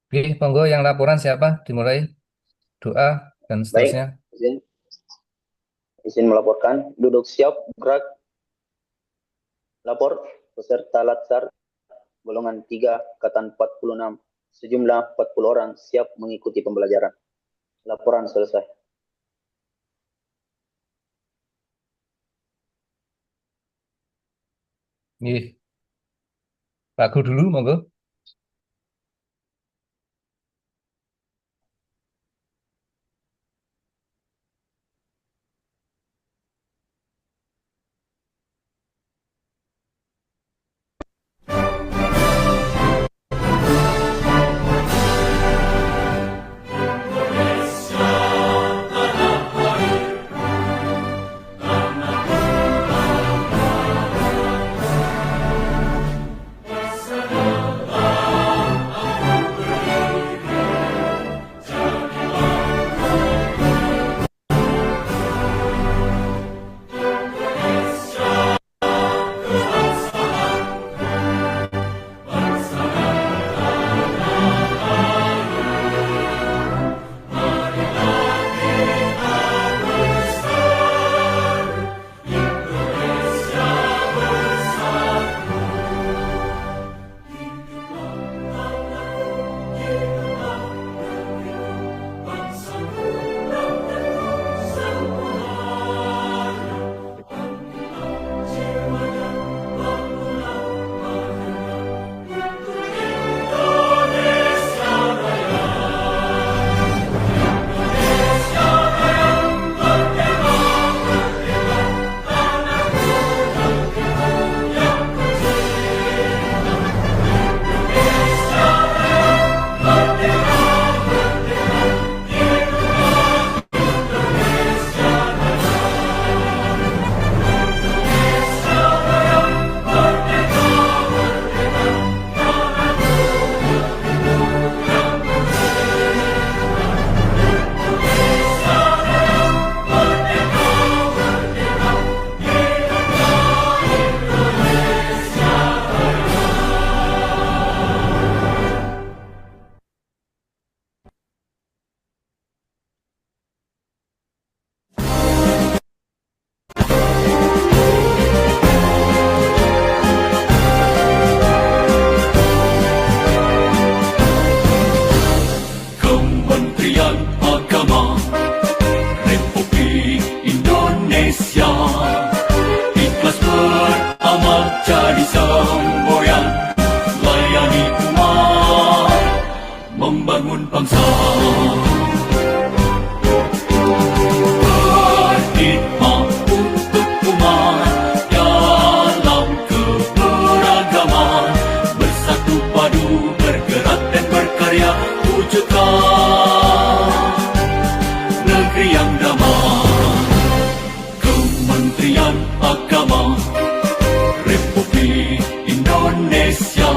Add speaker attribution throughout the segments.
Speaker 1: Oke, monggo yang laporan siapa? Dimulai doa dan
Speaker 2: Baik,
Speaker 1: seterusnya.
Speaker 2: izin melaporkan. Duduk siap, gerak, lapor. Peserta Latsar, golongan 3, angkatan 46, sejumlah 40 orang siap mengikuti pembelajaran. Laporan selesai.
Speaker 1: Nih, lagu dulu, monggo.
Speaker 3: Kementerian Agama Republik Indonesia ikhlas beramal jadi semboyan, layani umat, membangun bangsa. Berkhidmat untuk umat dalam keberagaman, bersatu padu bergerak dan berkarya, wujudkan negeri yang damai. Kementerian Agama Republik Indonesia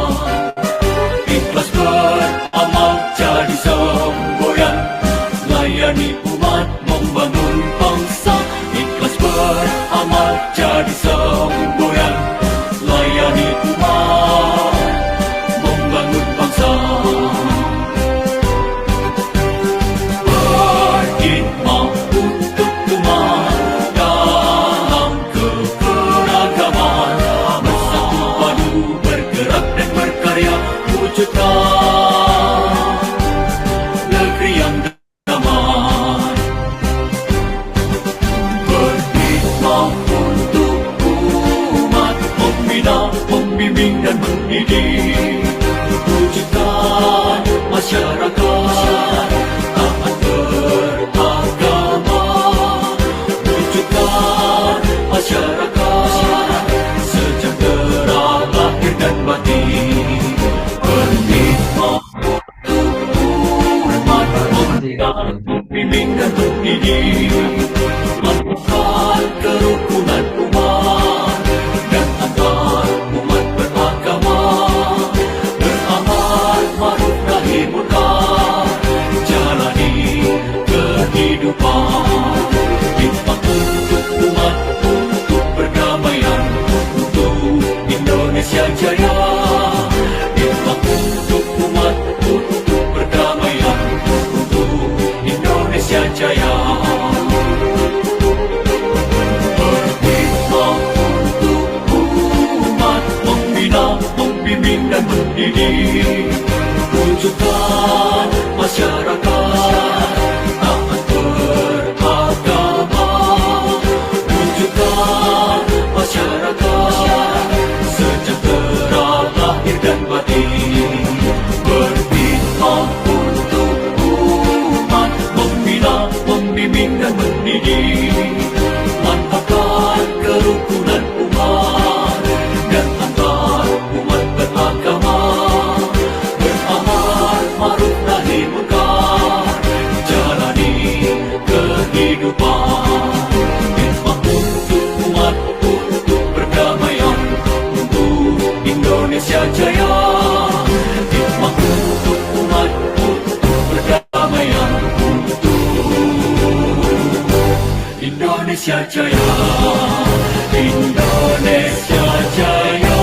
Speaker 3: ikhlas beramal jadi semboyan, layani umat, membangun bangsa. Ikhlas beramal jadi semboyan, layani umat, membangun bangsa. Berkhidmat untuk umat dalam keberagaman, bersatu padu bergerak dan berkarya, wujudkan negeri yang damai. Berkhidmat untuk umat, membina, membimbing dan mendidik, wujudkan masyarakat taat beragama, wujudkan masyarakat sejahtera lahir dan batin. Berkhidmat untuk umat, membina, membimbing dan mendidik, melakukan kerukunan umat dan antar umat beragama, beramal ma'ruf nahi munkar, jalani kehidupan. Khidmat untuk umat, untuk perdamaian, untuk Indonesia jaya. Khidmat untuk umat, untuk mendidik. Wujudkan masyarakat taat beragama. Wujudkan masyarakat sejahtera lahir dan batin. Berkhidmat untuk umat, membina, membimbing dan mendidik. Mantapkan kerukunan umat dan antar umat beragama. Beramar ma'ruf nahi munkar, jalani kehidupan. Khidmat untuk umat, untuk perdamaian, untuk Indonesia Jaya. Khidmat untuk umat, untuk perdamaian, Indonesia Jaya, Indonesia Jaya.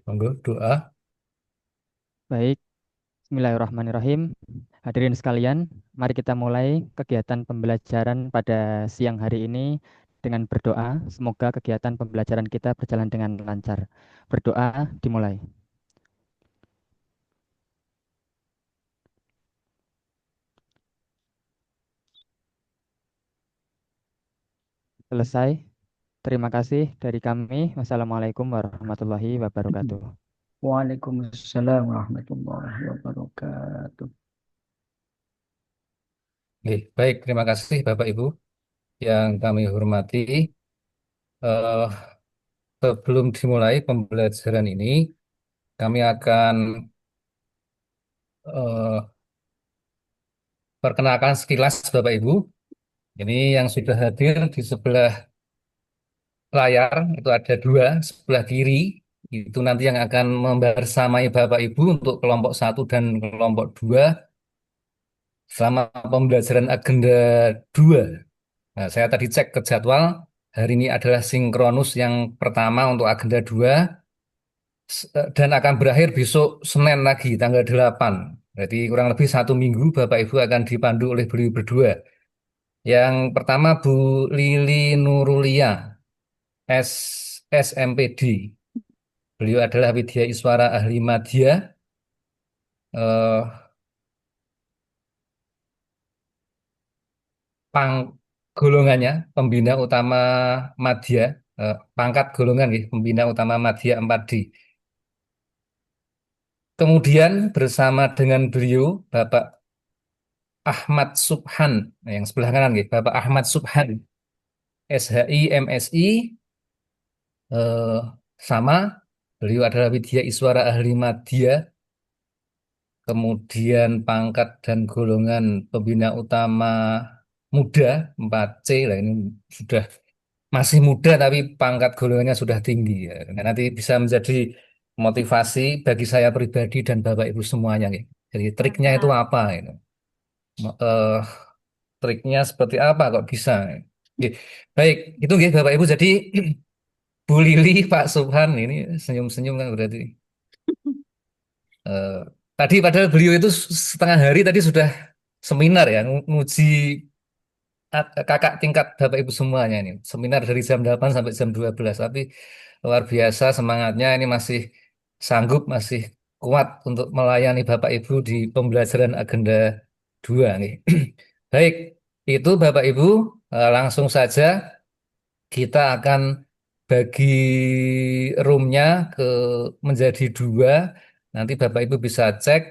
Speaker 1: Monggo doa.
Speaker 4: Baik, Bismillahirrahmanirrahim. Hadirin sekalian, mari kita mulai kegiatan pembelajaran pada siang hari ini dengan berdoa. Semoga kegiatan pembelajaran kita berjalan dengan lancar. Berdoa dimulai. Selesai. Terima kasih dari kami. Wassalamualaikum warahmatullahi wabarakatuh.
Speaker 5: Waalaikumsalam warahmatullahi wabarakatuh.
Speaker 1: Oke, baik, terima kasih Bapak Ibu yang kami hormati. Eh, Sebelum dimulai pembelajaran ini, kami akan eh, perkenalkan sekilas Bapak Ibu. Ini yang sudah hadir di sebelah layar itu ada dua, sebelah kiri itu nanti yang akan membersamai Bapak Ibu untuk kelompok satu dan kelompok dua selama pembelajaran agenda 2. Nah, saya tadi cek ke jadwal, hari ini adalah sinkronus yang pertama untuk agenda 2 dan akan berakhir besok Senin lagi tanggal 8. Berarti kurang lebih 1 minggu Bapak Ibu akan dipandu oleh beliau berdua. Yang pertama Bu Lili Nurulia, S SMPD. Beliau adalah Widya Iswara Ahli Madya. Eh, pang golongannya pembina utama Madya, pangkat golongan nggih, pembina utama Madya 4D. Kemudian bersama dengan beliau Bapak Ahmad Subhan, nah, yang sebelah kanan nggih, Bapak Ahmad Subhan, SHI MSI, eh, sama beliau adalah Widya Iswara Ahli Madya. Kemudian pangkat dan golongan pembina utama muda 4C lah, ini sudah masih muda tapi pangkat golongannya sudah tinggi ya. Nah, nanti bisa menjadi motivasi bagi saya pribadi dan Bapak Ibu semuanya gitu. Jadi triknya itu apa itu? Eh, Triknya seperti apa kok bisa? Oke, baik, itu gitu Bapak Ibu. Jadi Bu Lili, Pak Subhan ini senyum-senyum kan berarti. Eh, Tadi padahal beliau itu setengah hari tadi sudah seminar ya, nguji kakak tingkat Bapak Ibu semuanya ini. Seminar dari jam 8 sampai jam 12. Tapi luar biasa semangatnya ini masih sanggup, masih kuat untuk melayani Bapak Ibu di pembelajaran agenda 2 nih. Baik, itu Bapak Ibu langsung saja kita akan bagi roomnya ke menjadi 2. Nanti Bapak Ibu bisa cek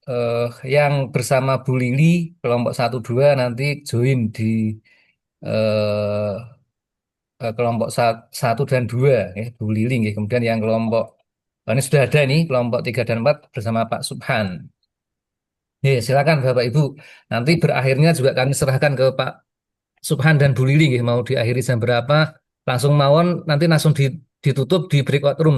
Speaker 1: eh, yang bersama Bu Lili kelompok 1 2 nanti join di eh, kelompok 1 dan 2 ya, Bu Lili ya. Kemudian yang kelompok ini sudah ada nih kelompok 3 dan 4 bersama Pak Subhan. Ya, silakan Bapak Ibu. Nanti berakhirnya juga kami serahkan ke Pak Subhan dan Bu Lili ya. Mau diakhiri jam berapa? Langsung mawon nanti langsung ditutup di breakout room.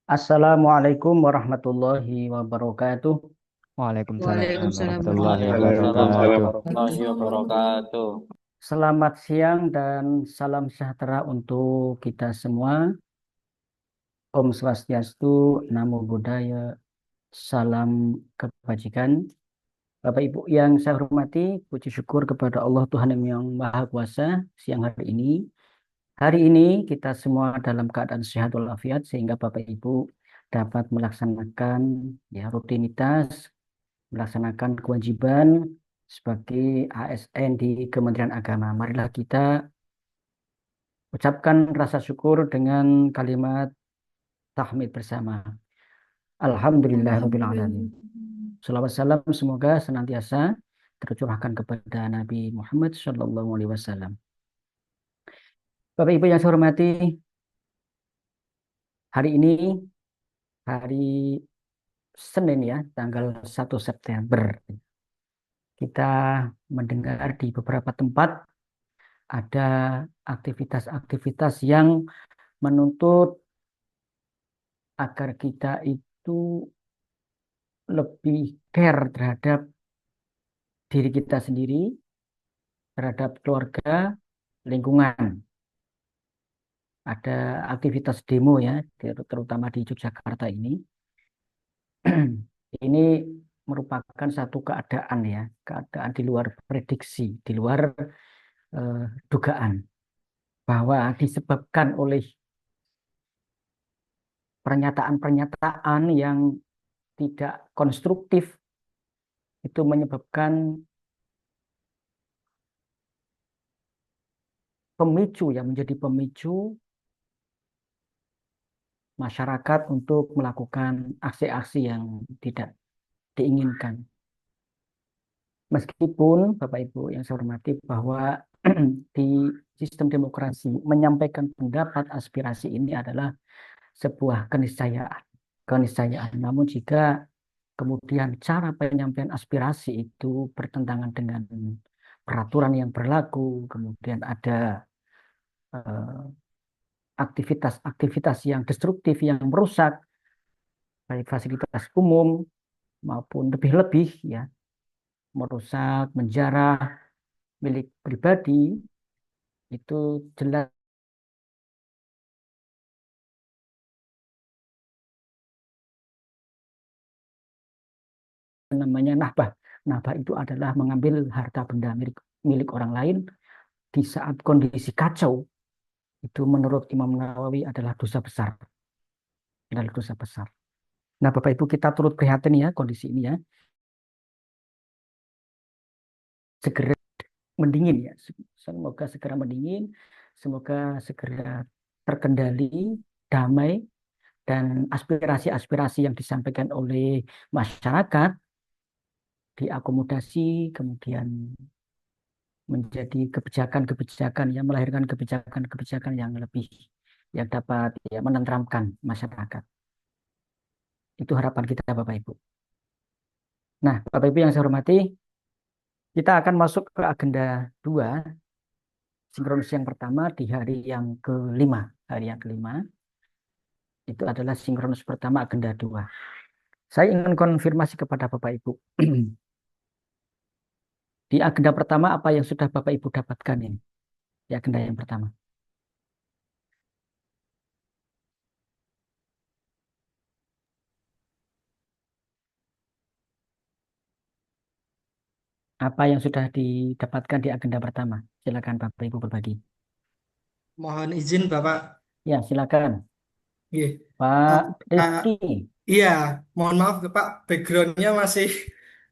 Speaker 5: Assalamualaikum warahmatullahi wabarakatuh.
Speaker 4: Waalaikumsalam
Speaker 6: Waalaikumsalam
Speaker 4: warahmatullahi
Speaker 6: warahmatullahi
Speaker 4: wabarakatuh.
Speaker 6: wabarakatuh.
Speaker 7: wabarakatuh.
Speaker 5: Selamat siang dan salam sejahtera untuk kita semua. Om Swastiastu, Namo Buddhaya, salam kebajikan. Bapak Ibu yang saya hormati, puji syukur kepada Allah Tuhan yang Maha Kuasa siang hari ini. Hari ini kita semua dalam keadaan sehat walafiat sehingga Bapak Ibu dapat melaksanakan ya rutinitas, melaksanakan kewajiban sebagai ASN di Kementerian Agama. Marilah kita ucapkan rasa syukur dengan kalimat tahmid bersama. Alhamdulillahirabbil alamin. Salawat salam semoga senantiasa tercurahkan kepada Nabi Muhammad Shallallahu Alaihi Wasallam. Bapak Ibu yang saya hormati, hari ini hari Senin ya, tanggal 1 September. Kita mendengar di beberapa tempat ada aktivitas-aktivitas yang menuntut agar kita itu lebih care terhadap diri kita sendiri, terhadap keluarga, lingkungan. Ada aktivitas demo ya, terutama di Yogyakarta ini. Ini merupakan satu keadaan ya, keadaan di luar prediksi, di luar dugaan, bahwa disebabkan oleh pernyataan-pernyataan yang tidak konstruktif itu menyebabkan pemicu ya, menjadi pemicu masyarakat untuk melakukan aksi-aksi yang tidak diinginkan. Meskipun Bapak Ibu yang saya hormati bahwa di sistem demokrasi menyampaikan pendapat aspirasi ini adalah sebuah keniscayaan. Namun jika kemudian cara penyampaian aspirasi itu bertentangan dengan peraturan yang berlaku, kemudian ada aktivitas-aktivitas yang destruktif yang merusak baik fasilitas umum maupun lebih-lebih ya, merusak, menjarah milik pribadi, itu jelas namanya nahbah. Nahbah itu adalah mengambil harta benda milik orang lain di saat kondisi kacau. Itu menurut Imam Nawawi adalah dosa besar. Adalah dosa besar. Nah, Bapak Ibu kita turut prihatin ya kondisi ini ya. Segera mendingin ya. Semoga segera mendingin, semoga segera terkendali, damai, dan aspirasi-aspirasi yang disampaikan oleh masyarakat diakomodasi, kemudian menjadi kebijakan-kebijakan yang melahirkan kebijakan-kebijakan yang lebih yang dapat ya, menenteramkan masyarakat. Itu harapan kita Bapak Ibu. Nah, Bapak Ibu yang saya hormati, kita akan masuk ke agenda 2, sinkronis yang pertama di hari yang kelima. Hari yang kelima itu adalah sinkronis pertama agenda 2. Saya ingin konfirmasi kepada Bapak Ibu. Di agenda pertama apa yang sudah Bapak Ibu dapatkan ini? Di agenda yang pertama. Apa yang sudah didapatkan di agenda pertama? Silakan Bapak Ibu berbagi.
Speaker 8: Mohon izin Bapak.
Speaker 5: Ya, silakan.
Speaker 8: Iya.
Speaker 5: Pak
Speaker 8: Ah,
Speaker 5: Rizky.
Speaker 8: iya, mohon maaf Pak, backgroundnya masih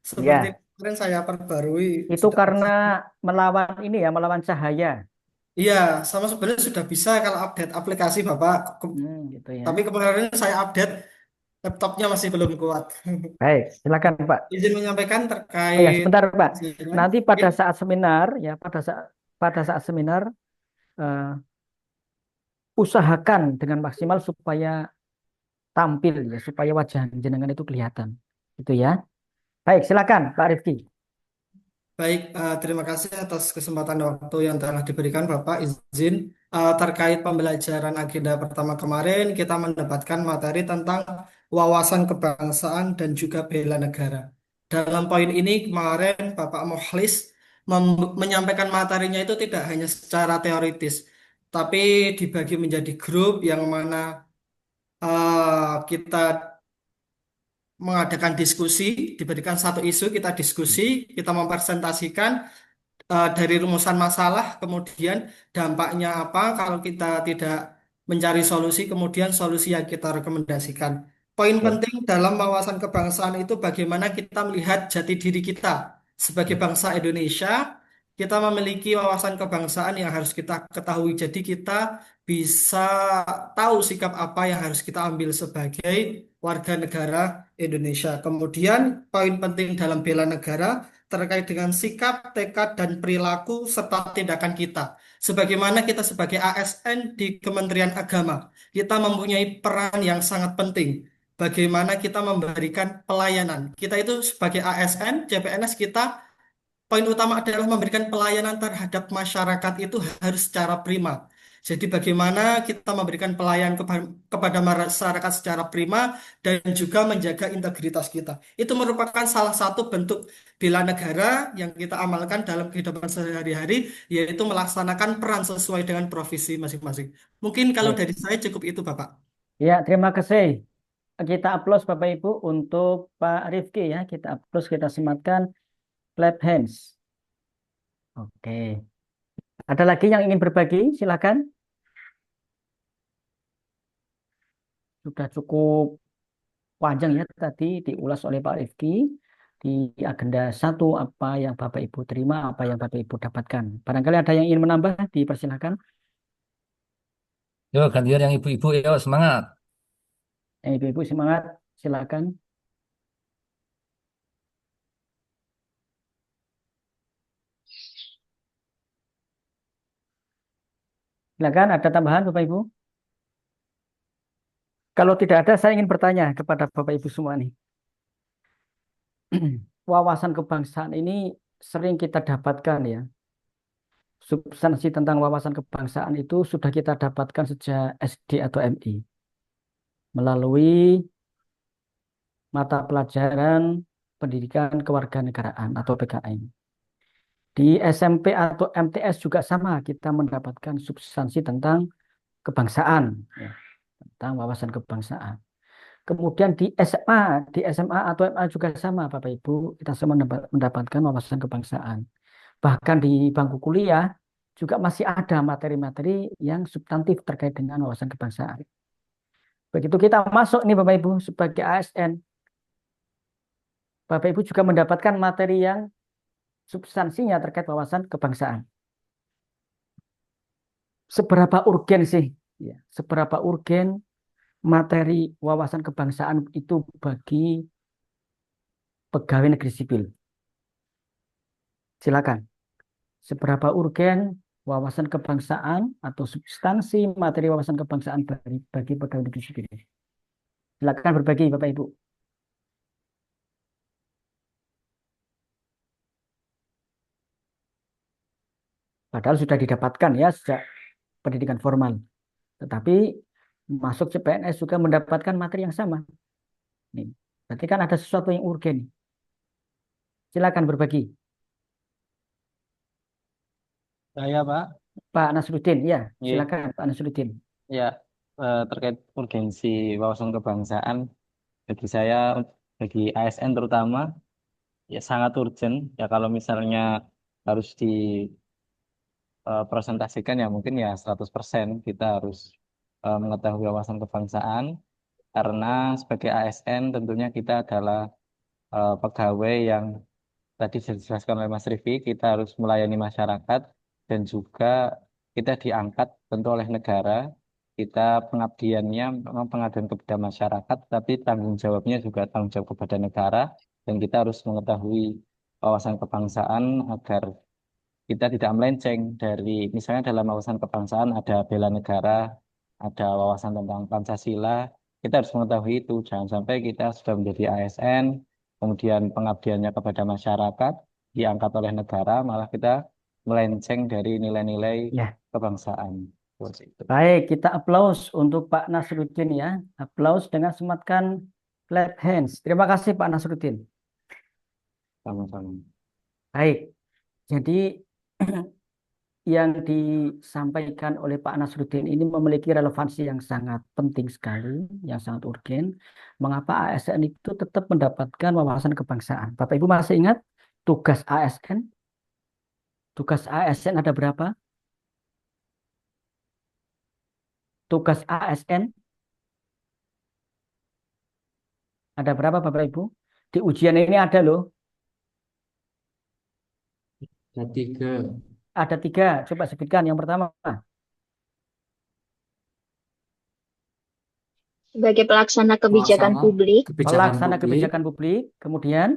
Speaker 8: seperti
Speaker 5: Ya,
Speaker 8: kemarin saya perbarui.
Speaker 5: itu
Speaker 8: Sudah
Speaker 5: karena
Speaker 8: bisa.
Speaker 5: melawan ini ya, melawan cahaya.
Speaker 8: Iya, sama sebenarnya sudah bisa kalau update aplikasi Bapak.
Speaker 5: Gitu ya.
Speaker 8: Tapi kemarin saya update, laptopnya masih belum kuat.
Speaker 5: Baik, silakan Pak.
Speaker 8: Izin menyampaikan
Speaker 5: Oh ya,
Speaker 8: terkait
Speaker 5: sebentar Pak.
Speaker 8: pengajian.
Speaker 5: Nanti
Speaker 8: Ya,
Speaker 5: pada saat seminar ya, pada saat seminar eh, usahakan dengan maksimal supaya tampil ya, supaya wajah jenengan itu kelihatan. Itu ya. Baik, silakan Pak Rifki.
Speaker 8: baik, terima kasih atas kesempatan waktu yang telah diberikan Bapak. Izin terkait pembelajaran agenda pertama kemarin, kita mendapatkan materi tentang wawasan kebangsaan dan juga bela negara. Dalam poin ini kemarin Bapak Mukhlis menyampaikan materinya itu tidak hanya secara teoritis, tapi dibagi menjadi grup yang mana kita mengadakan diskusi, diberikan satu isu, kita diskusi, kita mempresentasikan dari rumusan masalah, kemudian dampaknya apa kalau kita tidak mencari solusi, kemudian solusi yang kita rekomendasikan. Poin
Speaker 1: Ya.
Speaker 8: penting dalam wawasan kebangsaan itu bagaimana kita melihat jati diri kita sebagai bangsa Indonesia. Kita memiliki wawasan kebangsaan yang harus kita ketahui. Jadi kita bisa tahu sikap apa yang harus kita ambil sebagai warga negara Indonesia. Kemudian poin penting dalam bela negara terkait dengan sikap, tekad, dan perilaku serta tindakan kita. Sebagaimana kita sebagai ASN di Kementerian Agama, kita mempunyai peran yang sangat penting. Bagaimana kita memberikan pelayanan. Kita itu sebagai ASN, CPNS kita poin utama adalah memberikan pelayanan terhadap masyarakat itu harus secara prima. Jadi bagaimana kita memberikan pelayanan kepada masyarakat secara prima dan juga menjaga integritas kita. Itu merupakan salah satu bentuk bela negara yang kita amalkan dalam kehidupan sehari-hari, yaitu melaksanakan peran sesuai dengan profesi masing-masing. Mungkin kalau
Speaker 5: Baik.
Speaker 8: dari saya cukup itu, Bapak.
Speaker 5: Ya, terima kasih. Kita aplaus Bapak Ibu untuk Pak Rifki ya. Kita aplaus, kita sematkan clap hands. Oke. Ada lagi yang ingin berbagi? Silakan. Sudah cukup panjang ya tadi diulas oleh Pak Rifki di agenda satu apa yang Bapak Ibu terima, apa yang Bapak Ibu dapatkan. Barangkali ada yang ingin menambah, dipersilakan.
Speaker 1: Yo, gantian yang ibu-ibu, yo semangat.
Speaker 5: Ibu-ibu semangat, silakan. Silakan, ada tambahan Bapak Ibu? Kalau tidak ada, saya ingin bertanya kepada Bapak Ibu semua nih. Wawasan kebangsaan ini sering kita dapatkan ya. Substansi tentang wawasan kebangsaan itu sudah kita dapatkan sejak SD atau MI melalui mata pelajaran pendidikan kewarganegaraan atau PKN. Di SMP atau MTS juga sama, kita mendapatkan substansi tentang kebangsaan, ya, tentang wawasan kebangsaan. Kemudian di SMA atau MA juga sama, Bapak Ibu, kita semua mendapatkan wawasan kebangsaan. Bahkan di bangku kuliah juga masih ada materi-materi yang substantif terkait dengan wawasan kebangsaan. Begitu kita masuk nih Bapak Ibu sebagai ASN, Bapak Ibu juga mendapatkan materi yang substansinya terkait wawasan kebangsaan. Seberapa urgen sih, ya, seberapa urgen materi wawasan kebangsaan itu bagi pegawai negeri sipil? Silakan. Seberapa urgen wawasan kebangsaan atau substansi materi wawasan kebangsaan bagi pegawai negeri sipil? Silakan berbagi Bapak Ibu. Padahal sudah didapatkan ya sejak pendidikan formal. Tetapi masuk CPNS juga mendapatkan materi yang sama. Nih, berarti kan ada sesuatu yang urgen. Silakan berbagi.
Speaker 6: Saya Pak,
Speaker 5: Pak Nasruddin, ya,
Speaker 6: Iya.
Speaker 5: silakan Pak Nasruddin.
Speaker 6: Ya terkait urgensi wawasan kebangsaan bagi saya, bagi ASN terutama, ya sangat urgent. Ya kalau misalnya harus dipresentasikan ya mungkin ya 100% kita harus mengetahui wawasan kebangsaan karena sebagai ASN tentunya kita adalah pegawai yang tadi sudah dijelaskan oleh Mas Rifki, kita harus melayani masyarakat dan juga kita diangkat tentu oleh negara. Kita pengabdiannya memang pengabdian kepada masyarakat, tapi tanggung jawabnya juga tanggung jawab kepada negara. Dan kita harus mengetahui wawasan kebangsaan agar kita tidak melenceng dari, misalnya dalam wawasan kebangsaan ada bela negara, ada wawasan tentang Pancasila. Kita harus mengetahui itu, jangan sampai kita sudah menjadi ASN, kemudian pengabdiannya kepada masyarakat diangkat oleh negara, malah kita melenceng dari nilai-nilai
Speaker 5: Ya,
Speaker 6: kebangsaan. Seperti itu.
Speaker 5: Baik, kita aplaus untuk Pak Nasruddin ya. Aplaus dengan sematkan clap hands. Terima kasih Pak Nasruddin.
Speaker 6: Sama-sama.
Speaker 5: Baik, jadi yang disampaikan oleh Pak Nasruddin ini memiliki relevansi yang sangat penting sekali, yang sangat urgen. Mengapa ASN itu tetap mendapatkan wawasan kebangsaan? Bapak Ibu masih ingat tugas ASN? Tugas ASN ada berapa? Tugas ASN ada berapa Bapak Ibu? Di ujian ini ada loh,
Speaker 7: Ada 3.
Speaker 5: ada 3. Coba sebutkan yang pertama.
Speaker 9: Sebagai pelaksana kebijakan
Speaker 7: Pelaksana
Speaker 9: publik,
Speaker 7: kebijakan
Speaker 5: Pelaksana
Speaker 7: publik,
Speaker 5: kebijakan publik, kemudian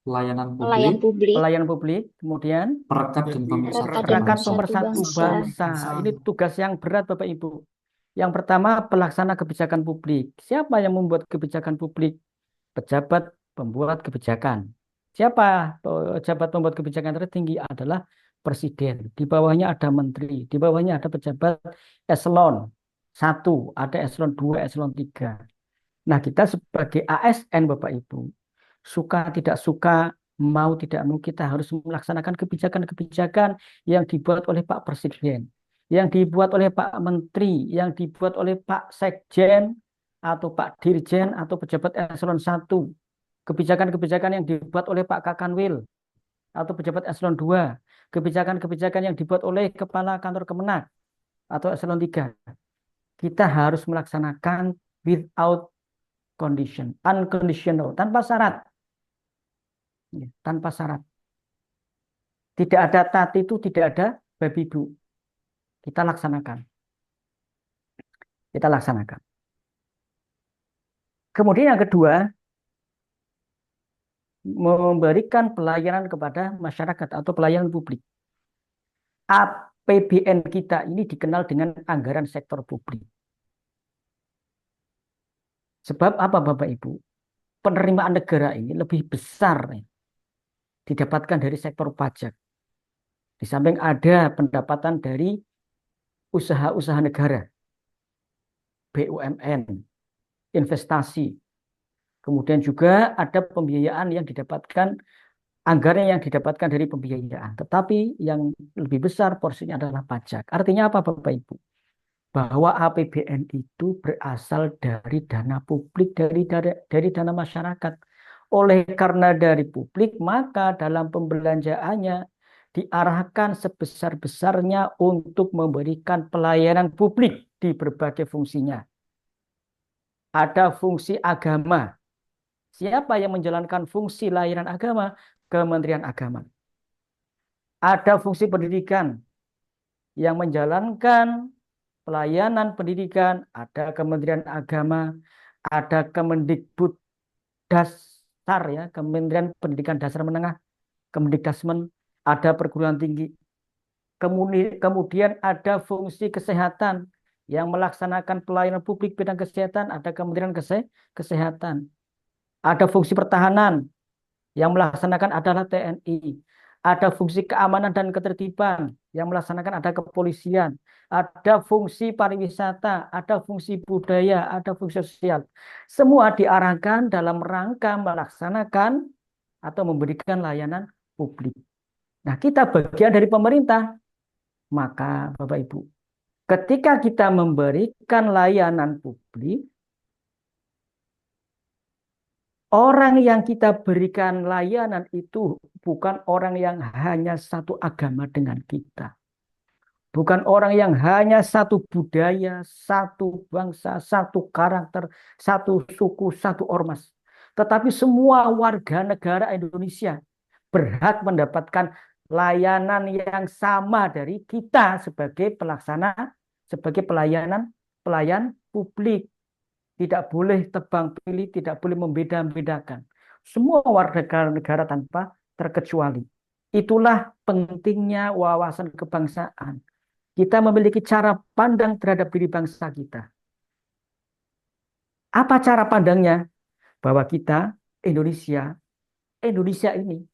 Speaker 7: pelayanan publik,
Speaker 9: pelayan publik,
Speaker 5: pelayanan publik, kemudian
Speaker 7: perekat dan pemersatu
Speaker 9: perekat dan
Speaker 5: rekan
Speaker 7: bangsa.
Speaker 5: pemersatu
Speaker 9: bangsa.
Speaker 5: bangsa. Ini tugas yang berat Bapak Ibu. Yang pertama, pelaksana kebijakan publik. Siapa yang membuat kebijakan publik? Pejabat pembuat kebijakan. Siapa pejabat pembuat kebijakan tertinggi? Adalah presiden. Di bawahnya ada menteri, di bawahnya ada pejabat eselon 1, ada eselon 2, eselon 3. Nah, kita sebagai ASN Bapak Ibu, suka tidak suka, mau tidak mau kita harus melaksanakan kebijakan-kebijakan yang dibuat oleh Pak Presiden, yang dibuat oleh Pak Menteri, yang dibuat oleh Pak Sekjen atau Pak Dirjen atau pejabat eselon 1. Kebijakan-kebijakan yang dibuat oleh Pak Kakanwil atau pejabat eselon 2. Kebijakan-kebijakan yang dibuat oleh Kepala Kantor Kemenak atau eselon 3. Kita harus melaksanakan without condition, unconditional, tanpa syarat. Tanpa syarat. Tidak ada tati itu, tidak ada babi bu. Kita laksanakan. Kita laksanakan. Kemudian yang kedua, memberikan pelayanan kepada masyarakat atau pelayanan publik. APBN kita ini dikenal dengan anggaran sektor publik. Sebab apa Bapak Ibu? Penerimaan negara ini lebih besar didapatkan dari sektor pajak. Di samping ada pendapatan dari usaha-usaha negara, BUMN, investasi. Kemudian juga ada pembiayaan yang didapatkan, anggaran yang didapatkan dari pembiayaan. Tetapi yang lebih besar porsinya adalah pajak. Artinya apa Bapak Ibu? Bahwa APBN itu berasal dari dana publik, dari dana masyarakat. Oleh karena dari publik, maka dalam pembelanjaannya diarahkan sebesar-besarnya untuk memberikan pelayanan publik di berbagai fungsinya. Ada fungsi agama. Siapa yang menjalankan fungsi layanan agama? Kementerian Agama. Ada fungsi pendidikan. Yang menjalankan pelayanan pendidikan, ada Kementerian Agama, ada Kemendikbud Dasar ya, Kementerian Pendidikan Dasar Menengah, Kemendikdasmen, ada perguruan tinggi. Kemudian ada fungsi kesehatan yang melaksanakan pelayanan publik bidang kesehatan, ada Kementerian Kesehatan. Ada fungsi pertahanan yang melaksanakan adalah TNI. Ada fungsi keamanan dan ketertiban yang melaksanakan ada kepolisian. Ada fungsi pariwisata, ada fungsi budaya, ada fungsi sosial. Semua diarahkan dalam rangka melaksanakan atau memberikan layanan publik. Nah, kita bagian dari pemerintah. Maka Bapak Ibu, ketika kita memberikan layanan publik, orang yang kita berikan layanan itu bukan orang yang hanya satu agama dengan kita. Bukan orang yang hanya satu budaya, satu bangsa, satu karakter, satu suku, satu ormas. Tetapi semua warga negara Indonesia berhak mendapatkan layanan yang sama dari kita sebagai pelaksana, sebagai pelayan publik. Tidak boleh tebang pilih, tidak boleh membeda-bedakan. Semua warga negara tanpa terkecuali. Itulah pentingnya wawasan kebangsaan. Kita memiliki cara pandang terhadap diri bangsa kita. Apa cara pandangnya? Bahwa kita, Indonesia ini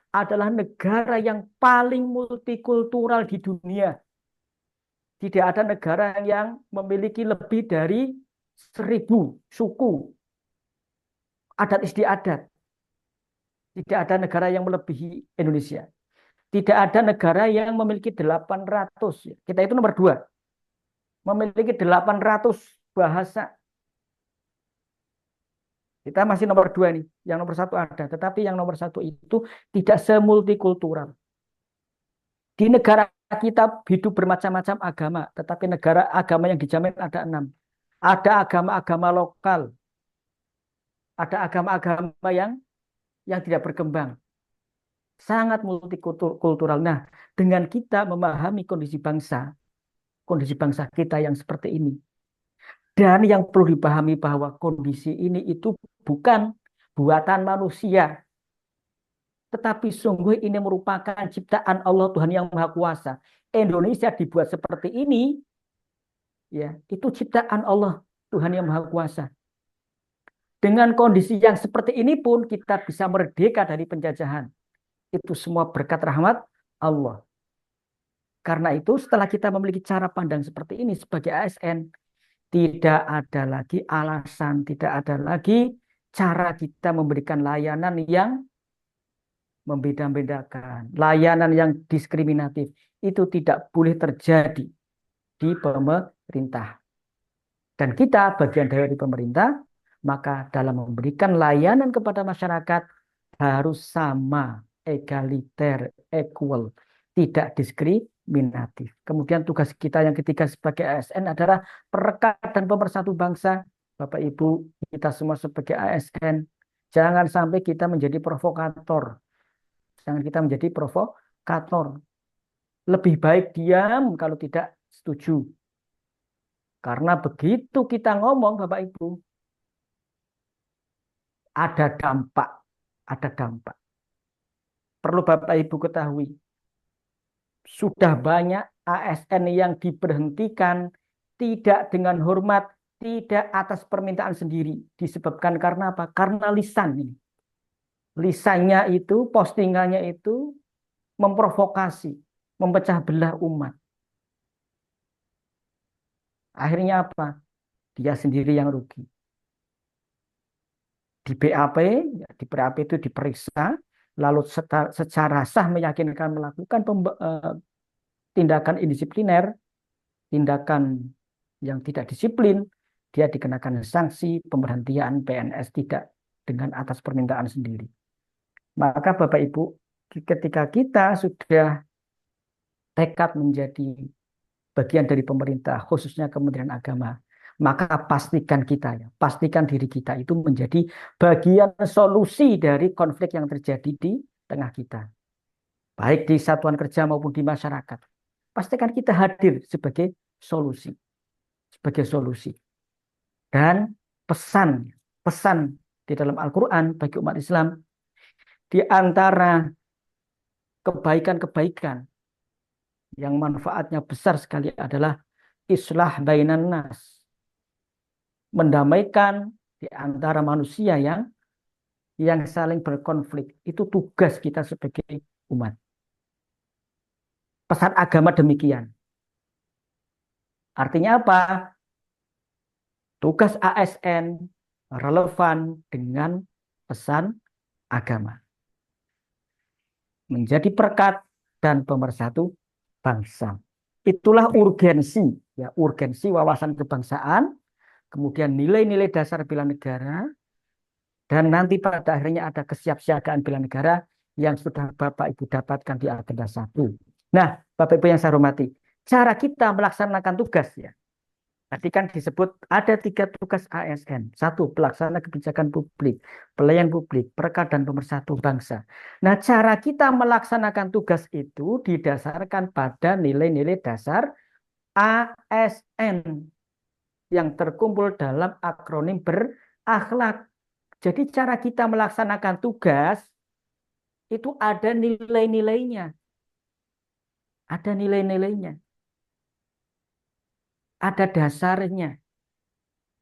Speaker 5: adalah negara yang paling multikultural di dunia. Tidak ada negara yang memiliki lebih dari 1.000 suku, adat istiadat. Tidak ada negara yang melebihi Indonesia. Tidak ada negara yang memiliki 800. Kita itu nomor 2. Memiliki 800 bahasa. Kita masih nomor 2 nih. Yang nomor 1 ada. Tetapi yang nomor 1 itu tidak semultikultural. Di negara kita hidup bermacam-macam agama. Tetapi negara agama yang dijamin ada 6. Ada agama-agama lokal. Ada agama-agama yang tidak berkembang. Sangat multikultural. Nah, dengan kita memahami kondisi bangsa kita yang seperti ini. Dan yang perlu dipahami bahwa kondisi ini itu bukan buatan manusia. Tetapi sungguh ini merupakan ciptaan Allah Tuhan yang Maha Kuasa. Indonesia dibuat seperti ini, ya, itu ciptaan Allah Tuhan yang Maha Kuasa. Dengan kondisi yang seperti ini pun kita bisa merdeka dari penjajahan. Itu semua berkat rahmat Allah. Karena itu setelah kita memiliki cara pandang seperti ini sebagai ASN, tidak ada lagi alasan, tidak ada lagi cara kita memberikan layanan yang membeda-bedakan, layanan yang diskriminatif. Itu tidak boleh terjadi di pemerintah. Dan kita bagian dari pemerintah, maka dalam memberikan layanan kepada masyarakat harus sama, egaliter, equal, tidak diskriminatif. Kemudian tugas kita yang ketiga sebagai ASN adalah perekat dan pemersatu bangsa. Bapak Ibu, kita semua sebagai ASN, jangan sampai kita menjadi provokator. Jangan kita menjadi provokator. Lebih baik diam kalau tidak setuju. Karena begitu kita ngomong, Bapak Ibu, ada dampak. Ada dampak. Perlu Bapak Ibu ketahui, sudah banyak ASN yang diberhentikan tidak dengan hormat, tidak atas permintaan sendiri. Disebabkan karena apa? Karena lisan ini. Lisannya itu, postingannya itu memprovokasi, memecah belah umat. Akhirnya apa? Dia sendiri yang rugi. Di BAP, di BAP itu diperiksa, lalu secara sah meyakinkan melakukan tindakan indisipliner, tindakan yang tidak disiplin, dia dikenakan sanksi pemberhentian PNS tidak dengan atas permintaan sendiri. Maka Bapak Ibu, ketika kita sudah tekad menjadi bagian dari pemerintah, khususnya Kementerian Agama, maka pastikan diri kita itu menjadi bagian solusi dari konflik yang terjadi di tengah kita. Baik di satuan kerja maupun di masyarakat. Pastikan kita hadir sebagai solusi. Dan pesan di dalam Al-Quran bagi umat Islam, di antara kebaikan-kebaikan yang manfaatnya besar sekali adalah islah bainan nas. Mendamaikan di antara manusia yang saling berkonflik. Itu tugas kita sebagai umat. Pesan agama demikian. Artinya apa? Tugas ASN relevan dengan pesan agama. Menjadi perekat dan pemersatu bangsa. Itulah urgensi wawasan kebangsaan, kemudian nilai-nilai dasar bela negara, dan nanti pada akhirnya ada kesiapsiagaan bela negara yang sudah Bapak Ibu dapatkan di agenda 1. Nah, Bapak Ibu yang saya hormati, cara kita melaksanakan tugas ya. Tadi kan disebut ada 3 tugas ASN. 1, pelaksana kebijakan publik, pelayan publik, perekat dan pemersatu bangsa. Nah, cara kita melaksanakan tugas itu didasarkan pada nilai-nilai dasar ASN yang terkumpul dalam akronim berakhlak. Jadi cara kita melaksanakan tugas itu ada nilai-nilainya. Ada nilai-nilainya. Ada dasarnya.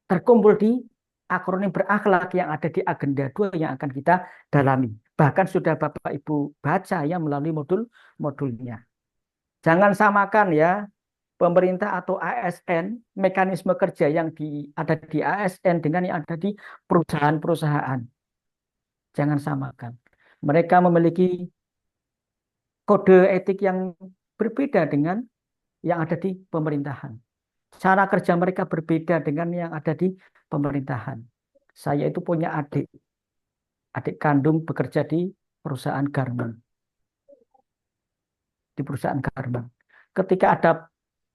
Speaker 5: Terkumpul di akronim berakhlak yang ada di agenda 2 yang akan kita dalami. Bahkan sudah Bapak Ibu baca ya melalui modul-modulnya. Jangan samakan ya pemerintah atau ASN, mekanisme kerja yang ada di ASN dengan yang ada di perusahaan-perusahaan. Jangan samakan. Mereka memiliki kode etik yang berbeda dengan yang ada di pemerintahan. Cara kerja mereka berbeda dengan yang ada di pemerintahan. Saya itu punya adik kandung bekerja di perusahaan garment. Di perusahaan garment. Ketika ada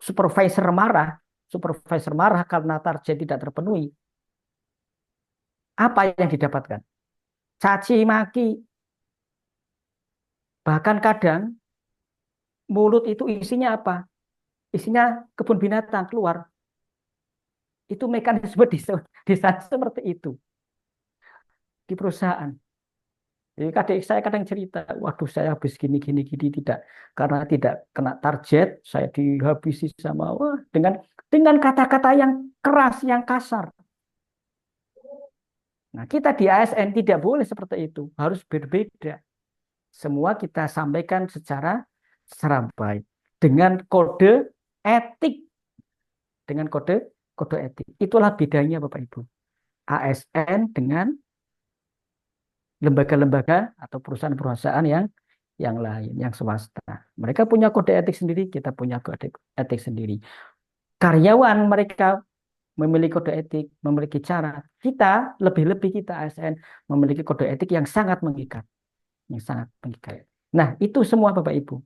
Speaker 5: supervisor marah karena target tidak terpenuhi, apa yang didapatkan? Caci maki. Bahkan kadang mulut itu isinya apa? Isinya kebun binatang keluar. Itu mekanisme desain seperti itu di perusahaan. Jadi saya kadang cerita, waduh saya habis gini tidak karena tidak kena target, saya dihabisi sama wah dengan kata-kata yang keras, yang kasar. Nah, kita di ASN tidak boleh seperti itu, harus berbeda. Semua kita sampaikan secara baik dengan kode etik, dengan kode etik. Itulah bedanya Bapak Ibu. ASN dengan lembaga-lembaga atau perusahaan-perusahaan yang lain, yang swasta. Mereka punya kode etik sendiri, kita punya kode etik sendiri. Karyawan mereka memiliki kode etik, memiliki cara. Kita, lebih-lebih kita ASN, memiliki kode etik yang sangat mengikat. Yang sangat mengikat. Nah, itu semua Bapak Ibu.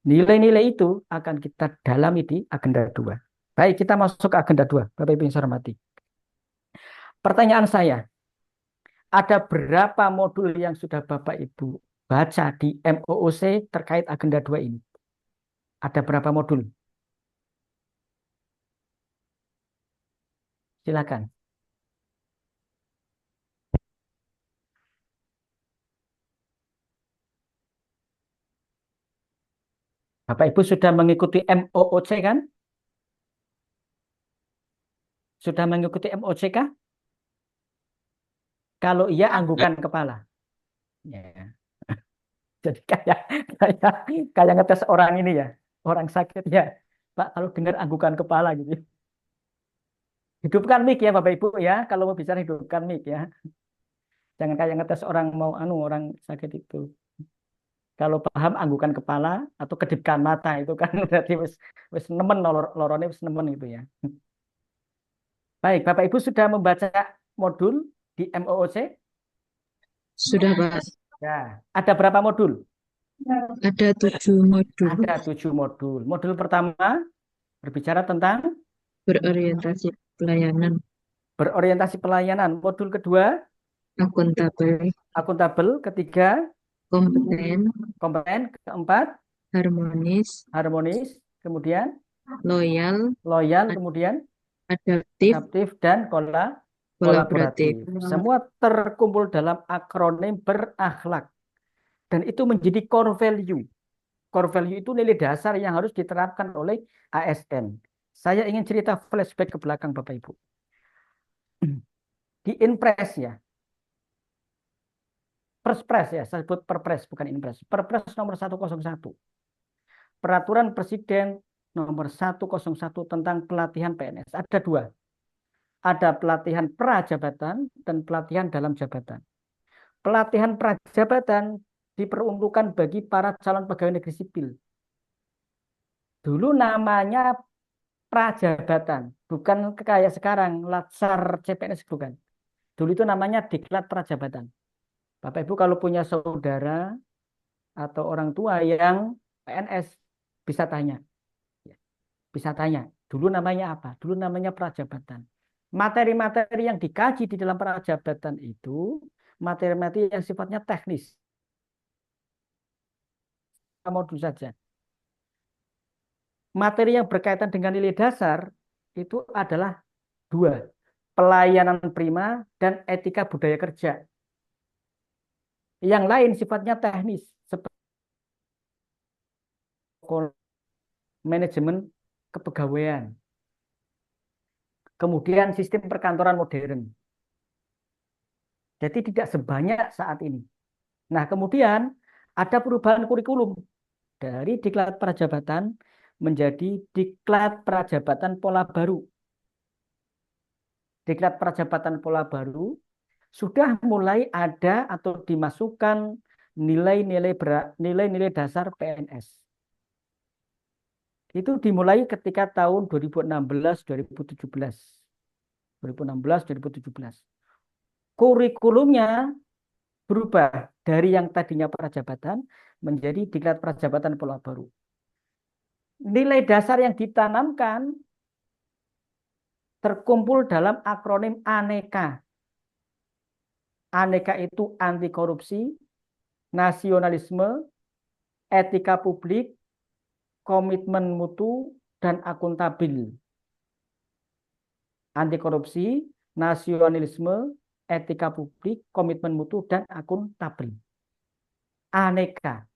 Speaker 5: Nilai-nilai itu akan kita dalami di agenda 2. Baik, kita masuk ke agenda 2. Bapak Ibu yang saya hormati. Pertanyaan saya, ada berapa modul yang sudah Bapak Ibu baca di MOOC terkait agenda 2 ini? Ada berapa modul? Silakan. Bapak Ibu sudah mengikuti MOOC kan? Sudah mengikuti MOOC kah? Kalau iya, anggukan kepala. Ya. Jadi kayak ngetes orang ini ya, orang sakit ya. Pak, kalau dengar anggukan kepala gitu. Hidupkan mic ya Bapak Ibu ya. Kalau mau bicara hidupkan mic ya. Jangan kayak ngetes orang mau orang sakit itu. Kalau paham anggukan kepala atau kedipkan mata itu kan berarti wis nemen lorone wis nemen itu ya. Baik, Bapak Ibu sudah membaca modul di MOOC?
Speaker 10: Sudah, Pak.
Speaker 5: Ya, ada berapa modul?
Speaker 10: Ada 7 modul.
Speaker 5: Ada 7 modul. Modul pertama berbicara tentang
Speaker 10: Berorientasi pelayanan.
Speaker 5: berorientasi pelayanan. Modul kedua
Speaker 10: Akuntabel.
Speaker 5: akuntabel. Ketiga kompeten. Keempat harmonis. Kemudian loyal. Kemudian adaptif dan kolaboratif. Semua terkumpul dalam akronim berakhlak. Dan itu menjadi core value. Core value itu nilai dasar yang harus diterapkan oleh ASN. Saya ingin cerita flashback ke belakang Bapak Ibu. Di Inpres ya. Perpres ya, saya sebut Perpres bukan Inpres. Perpres nomor 101. Peraturan Presiden nomor 101 tentang pelatihan PNS. Ada 2. Ada pelatihan prajabatan dan pelatihan dalam jabatan. Pelatihan prajabatan diperuntukkan bagi para calon pegawai negeri sipil. Dulu namanya prajabatan, bukan kayak sekarang Latsar CPNS bukan. Dulu itu namanya diklat prajabatan. Bapak Ibu kalau punya saudara atau orang tua yang PNS bisa tanya. Bisa tanya, dulu namanya apa? Dulu namanya prajabatan. Materi-materi yang dikaji di dalam prajabatan itu materi-materi yang sifatnya teknis. Modul saja. Materi yang berkaitan dengan nilai dasar itu adalah 2. Pelayanan prima dan etika budaya kerja. Yang lain sifatnya teknis. Seperti manajemen kepegawaian. Kemudian sistem perkantoran modern. Jadi tidak sebanyak saat ini. Nah, kemudian ada perubahan kurikulum dari diklat prajabatan menjadi diklat prajabatan pola baru. Diklat prajabatan pola baru sudah mulai ada atau dimasukkan nilai-nilai dasar PNS. Itu dimulai ketika tahun 2016-2017. 2016-2017. Kurikulumnya berubah dari yang tadinya prajabatan menjadi diklat prajabatan pola baru. Nilai dasar yang ditanamkan terkumpul dalam akronim ANEKA. ANEKA itu anti korupsi, nasionalisme, etika publik, komitmen mutu, dan akuntabel. Anti korupsi, nasionalisme, etika publik, komitmen mutu, dan akuntabel. Aneka.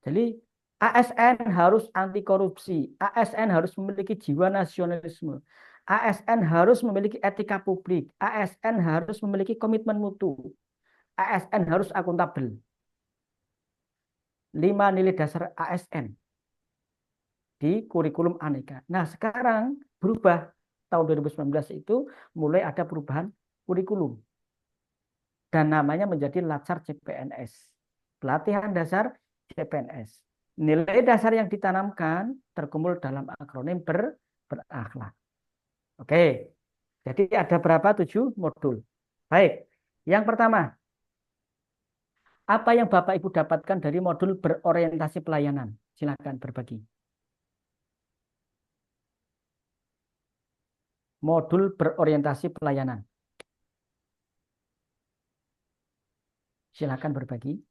Speaker 5: Jadi ASN harus anti korupsi, ASN harus memiliki jiwa nasionalisme, ASN harus memiliki etika publik, ASN harus memiliki komitmen mutu, ASN harus akuntabel. 5 nilai dasar ASN di kurikulum Aneka. Nah, sekarang berubah. Tahun 2019 itu mulai ada perubahan kurikulum. Dan namanya menjadi Latsar CPNS. Pelatihan dasar CPNS. Nilai dasar yang ditanamkan terkumpul dalam akronim berakhlak. Oke. Jadi ada berapa? 7 modul. Baik. Yang pertama, apa yang Bapak Ibu dapatkan dari modul berorientasi pelayanan? Silakan berbagi. Modul berorientasi pelayanan. Silakan berbagi.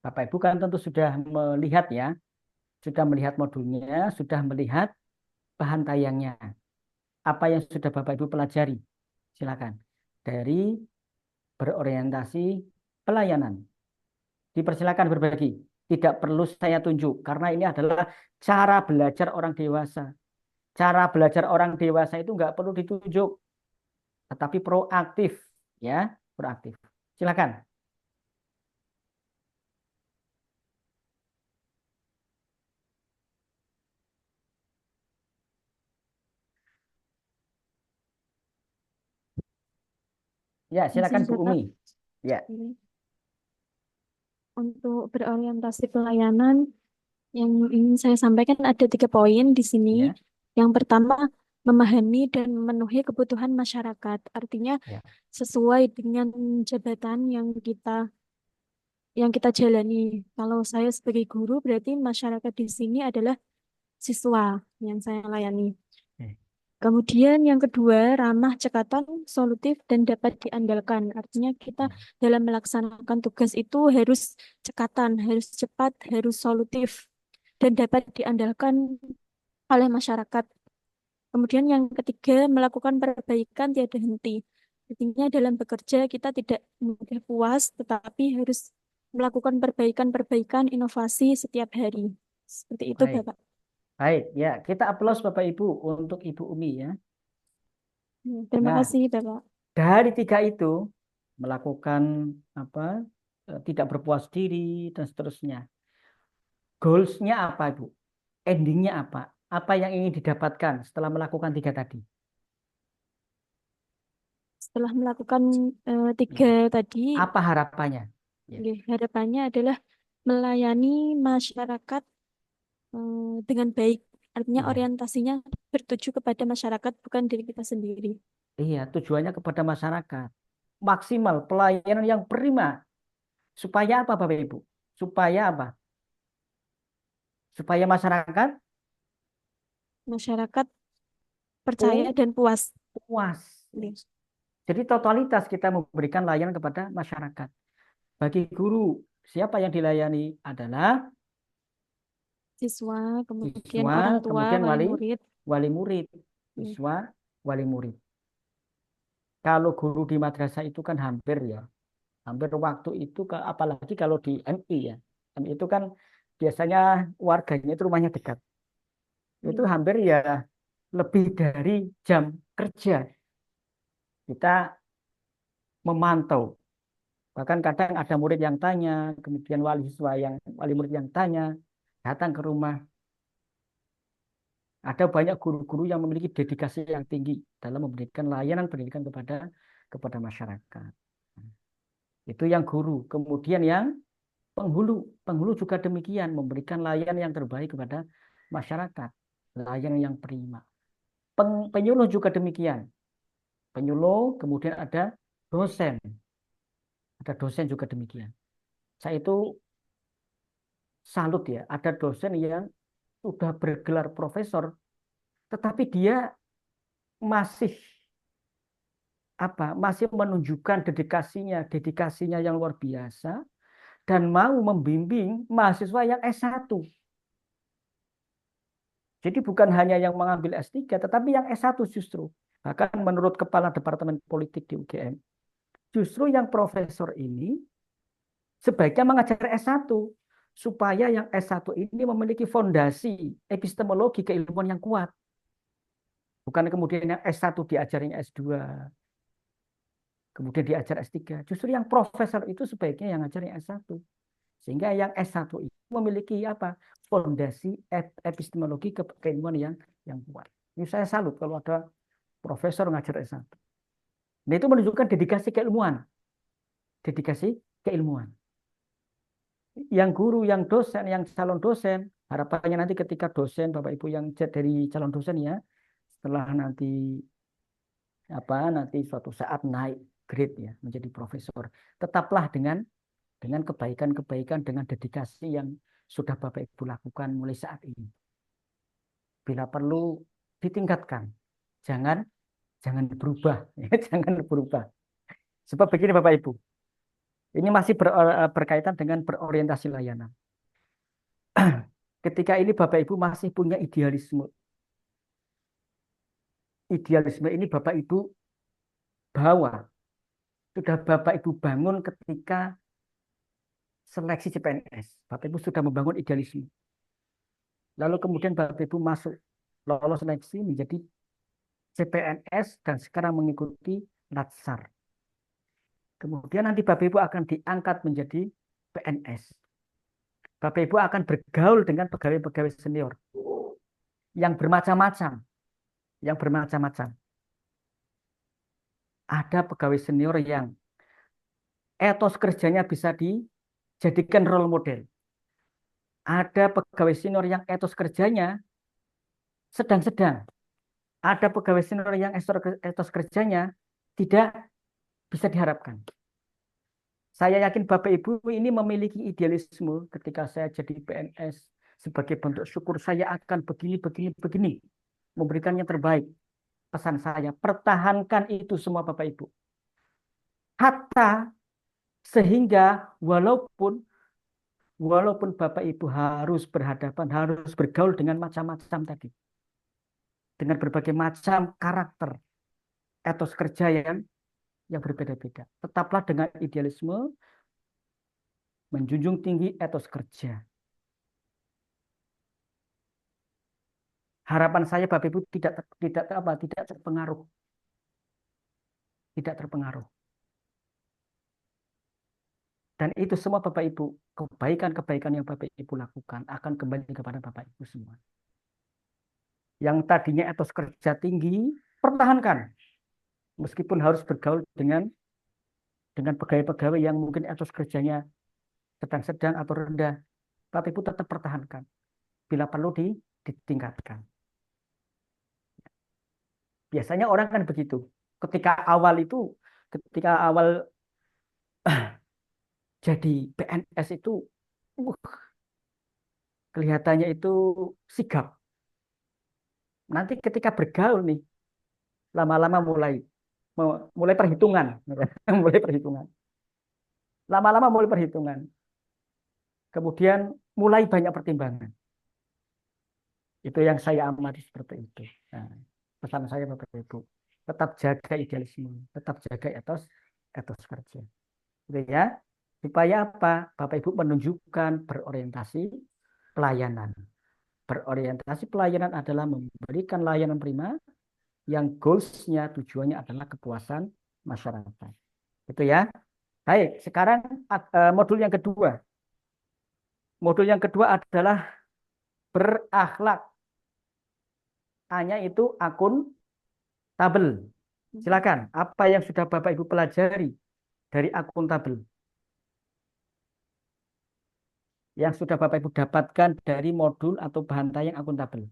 Speaker 5: Bapak Ibu kan tentu sudah melihat ya, sudah melihat modulnya, sudah melihat bahan tayangnya. Apa yang sudah Bapak Ibu pelajari? Silakan. Dari berorientasi pelayanan. Dipersilakan berbagi. Tidak perlu saya tunjuk karena ini adalah cara belajar orang dewasa. Cara belajar orang dewasa itu nggak perlu ditunjuk, tetapi proaktif, ya, proaktif. Silakan. Ya, silakan Bu Umi. Ya.
Speaker 11: Untuk berorientasi pelayanan yang ingin saya sampaikan ada 3 poin di sini.
Speaker 5: Ya.
Speaker 11: Yang pertama, memahami dan memenuhi kebutuhan masyarakat. Artinya
Speaker 5: Ya.
Speaker 11: sesuai dengan jabatan yang kita jalani. Kalau saya sebagai guru, berarti masyarakat di sini adalah siswa yang saya layani. Kemudian yang kedua, ramah, cekatan, solutif, dan dapat diandalkan. Artinya kita dalam melaksanakan tugas itu harus cekatan, harus cepat, harus solutif, dan dapat diandalkan oleh masyarakat. Kemudian yang ketiga, melakukan perbaikan tiada henti. Artinya dalam bekerja kita tidak mudah puas, tetapi harus melakukan perbaikan-perbaikan inovasi setiap hari. Seperti itu,
Speaker 5: Baik.
Speaker 11: Bapak.
Speaker 5: Baik, ya, kita aplaus Bapak Ibu untuk Ibu Umi ya.
Speaker 11: Terima
Speaker 5: Nah,
Speaker 11: kasih, Bapak.
Speaker 5: dari 3 itu melakukan tidak berpuas diri dan seterusnya. Goals-nya apa, Ibu? Ending-nya apa? Apa yang ingin didapatkan setelah melakukan 3 tadi?
Speaker 11: Setelah melakukan 3 tadi,
Speaker 5: Apa harapannya? Ya.
Speaker 11: harapannya adalah melayani masyarakat dengan baik. Artinya
Speaker 5: Iya.
Speaker 11: orientasinya bertuju kepada masyarakat, bukan diri kita sendiri.
Speaker 5: Iya, tujuannya kepada masyarakat. Maksimal pelayanan yang prima. Supaya apa, Bapak Ibu? Supaya apa? Supaya masyarakat
Speaker 11: Masyarakat percaya dan puas.
Speaker 5: puas.
Speaker 11: Iya.
Speaker 5: Jadi totalitas kita memberikan layanan kepada masyarakat. Bagi guru, siapa yang dilayani adalah
Speaker 11: Siswa, kemudian
Speaker 5: siswa,
Speaker 11: orang tua,
Speaker 5: kemudian
Speaker 11: wali murid.
Speaker 5: wali murid. Siswa, wali murid. Kalau guru di madrasah itu kan hampir waktu itu, apalagi kalau di MI ya. MI itu kan biasanya warganya itu rumahnya dekat. Itu hampir ya lebih dari jam kerja kita memantau Bahkan kadang ada murid yang tanya, kemudian wali murid yang tanya, datang ke rumah. Ada banyak guru-guru yang memiliki dedikasi yang tinggi dalam memberikan layanan pendidikan kepada masyarakat. Itu yang guru. Kemudian yang penghulu. Penghulu juga demikian, memberikan layanan yang terbaik kepada masyarakat. Layanan yang prima. Penyuluh juga demikian. Penyuluh, kemudian ada dosen. Ada dosen juga demikian. Saya itu salut ya, ada dosen yang sudah bergelar profesor, tetapi dia masih masih menunjukkan dedikasinya yang luar biasa dan mau membimbing mahasiswa yang S1. Jadi bukan hanya yang mengambil S3, tetapi yang S1 justru. Bahkan menurut Kepala Departemen Politik di UGM, justru yang profesor ini sebaiknya mengajar S1 supaya yang S1 ini memiliki fondasi epistemologi keilmuan yang kuat. Bukan kemudian yang S1 diajarin S2, kemudian diajar S3. Justru yang profesor itu sebaiknya yang ngajarin S1. Sehingga yang S1 itu memiliki fondasi epistemologi keilmuan yang kuat. Ini saya salut kalau ada profesor ngajar S1. Nah, itu menunjukkan dedikasi keilmuan. Dedikasi keilmuan. Yang guru, yang dosen, yang calon dosen, harapannya nanti ketika dosen, Bapak Ibu yang dari calon dosen ya, setelah nanti suatu saat naik grade ya menjadi profesor, tetaplah dengan kebaikan-kebaikan, dengan dedikasi yang sudah Bapak Ibu lakukan mulai saat ini. Bila perlu ditingkatkan, jangan berubah, ya, jangan berubah. Sebab begini Bapak Ibu, ini masih berkaitan dengan berorientasi layanan. Ketika ini Bapak Ibu masih punya idealisme. Idealisme ini Bapak Ibu bawa. Sudah Bapak Ibu bangun ketika seleksi CPNS. Bapak Ibu sudah membangun idealisme. Lalu kemudian Bapak Ibu masuk lolos seleksi menjadi CPNS dan sekarang mengikuti Latsar. Kemudian nanti Bapak Ibu akan diangkat menjadi PNS. Bapak Ibu akan bergaul dengan pegawai-pegawai senior yang bermacam-macam. Ada pegawai senior yang etos kerjanya bisa dijadikan role model. Ada pegawai senior yang etos kerjanya sedang-sedang. Ada pegawai senior yang etos kerjanya tidak bisa diharapkan. Saya yakin Bapak Ibu ini memiliki idealisme ketika saya jadi PNS. Sebagai bentuk syukur saya akan begini. Memberikan yang terbaik. Pesan saya, pertahankan itu semua Bapak Ibu. Hatta sehingga walaupun Bapak Ibu harus bergaul dengan macam-macam tadi. Dengan berbagai macam karakter, etos kerja yang berbeda-beda. Tetaplah dengan idealisme, menjunjung tinggi etos kerja. Harapan saya Bapak Ibu tidak terpengaruh. Tidak terpengaruh. Dan itu semua Bapak Ibu, kebaikan-kebaikan yang Bapak Ibu lakukan akan kembali kepada Bapak Ibu semua. Yang tadinya etos kerja tinggi, pertahankan. Meskipun harus bergaul dengan pegawai-pegawai yang mungkin etos kerjanya sedang-sedang atau rendah, Bapak Ibu tetap pertahankan. Bila perlu ditingkatkan. Biasanya orang kan begitu. Ketika awal jadi PNS itu kelihatannya itu sigap. Nanti ketika bergaul nih, lama-lama mulai perhitungan. Lama-lama mulai perhitungan. Kemudian mulai banyak pertimbangan. Itu yang saya amati seperti itu. Nah, pesan saya Bapak Ibu, tetap jaga idealisme, tetap jaga etos kerja. Gitu ya. Supaya apa? Bapak Ibu menunjukkan berorientasi pelayanan. Berorientasi pelayanan adalah memberikan layanan prima yang goals-nya, tujuannya adalah kepuasan masyarakat. Itu ya. Baik, sekarang modul yang kedua. Modul yang kedua adalah berakhlak. A-nya itu akuntabel. Silakan, apa yang sudah Bapak Ibu pelajari dari akuntabel? Yang sudah Bapak Ibu dapatkan dari modul atau bahan tayang akuntabel.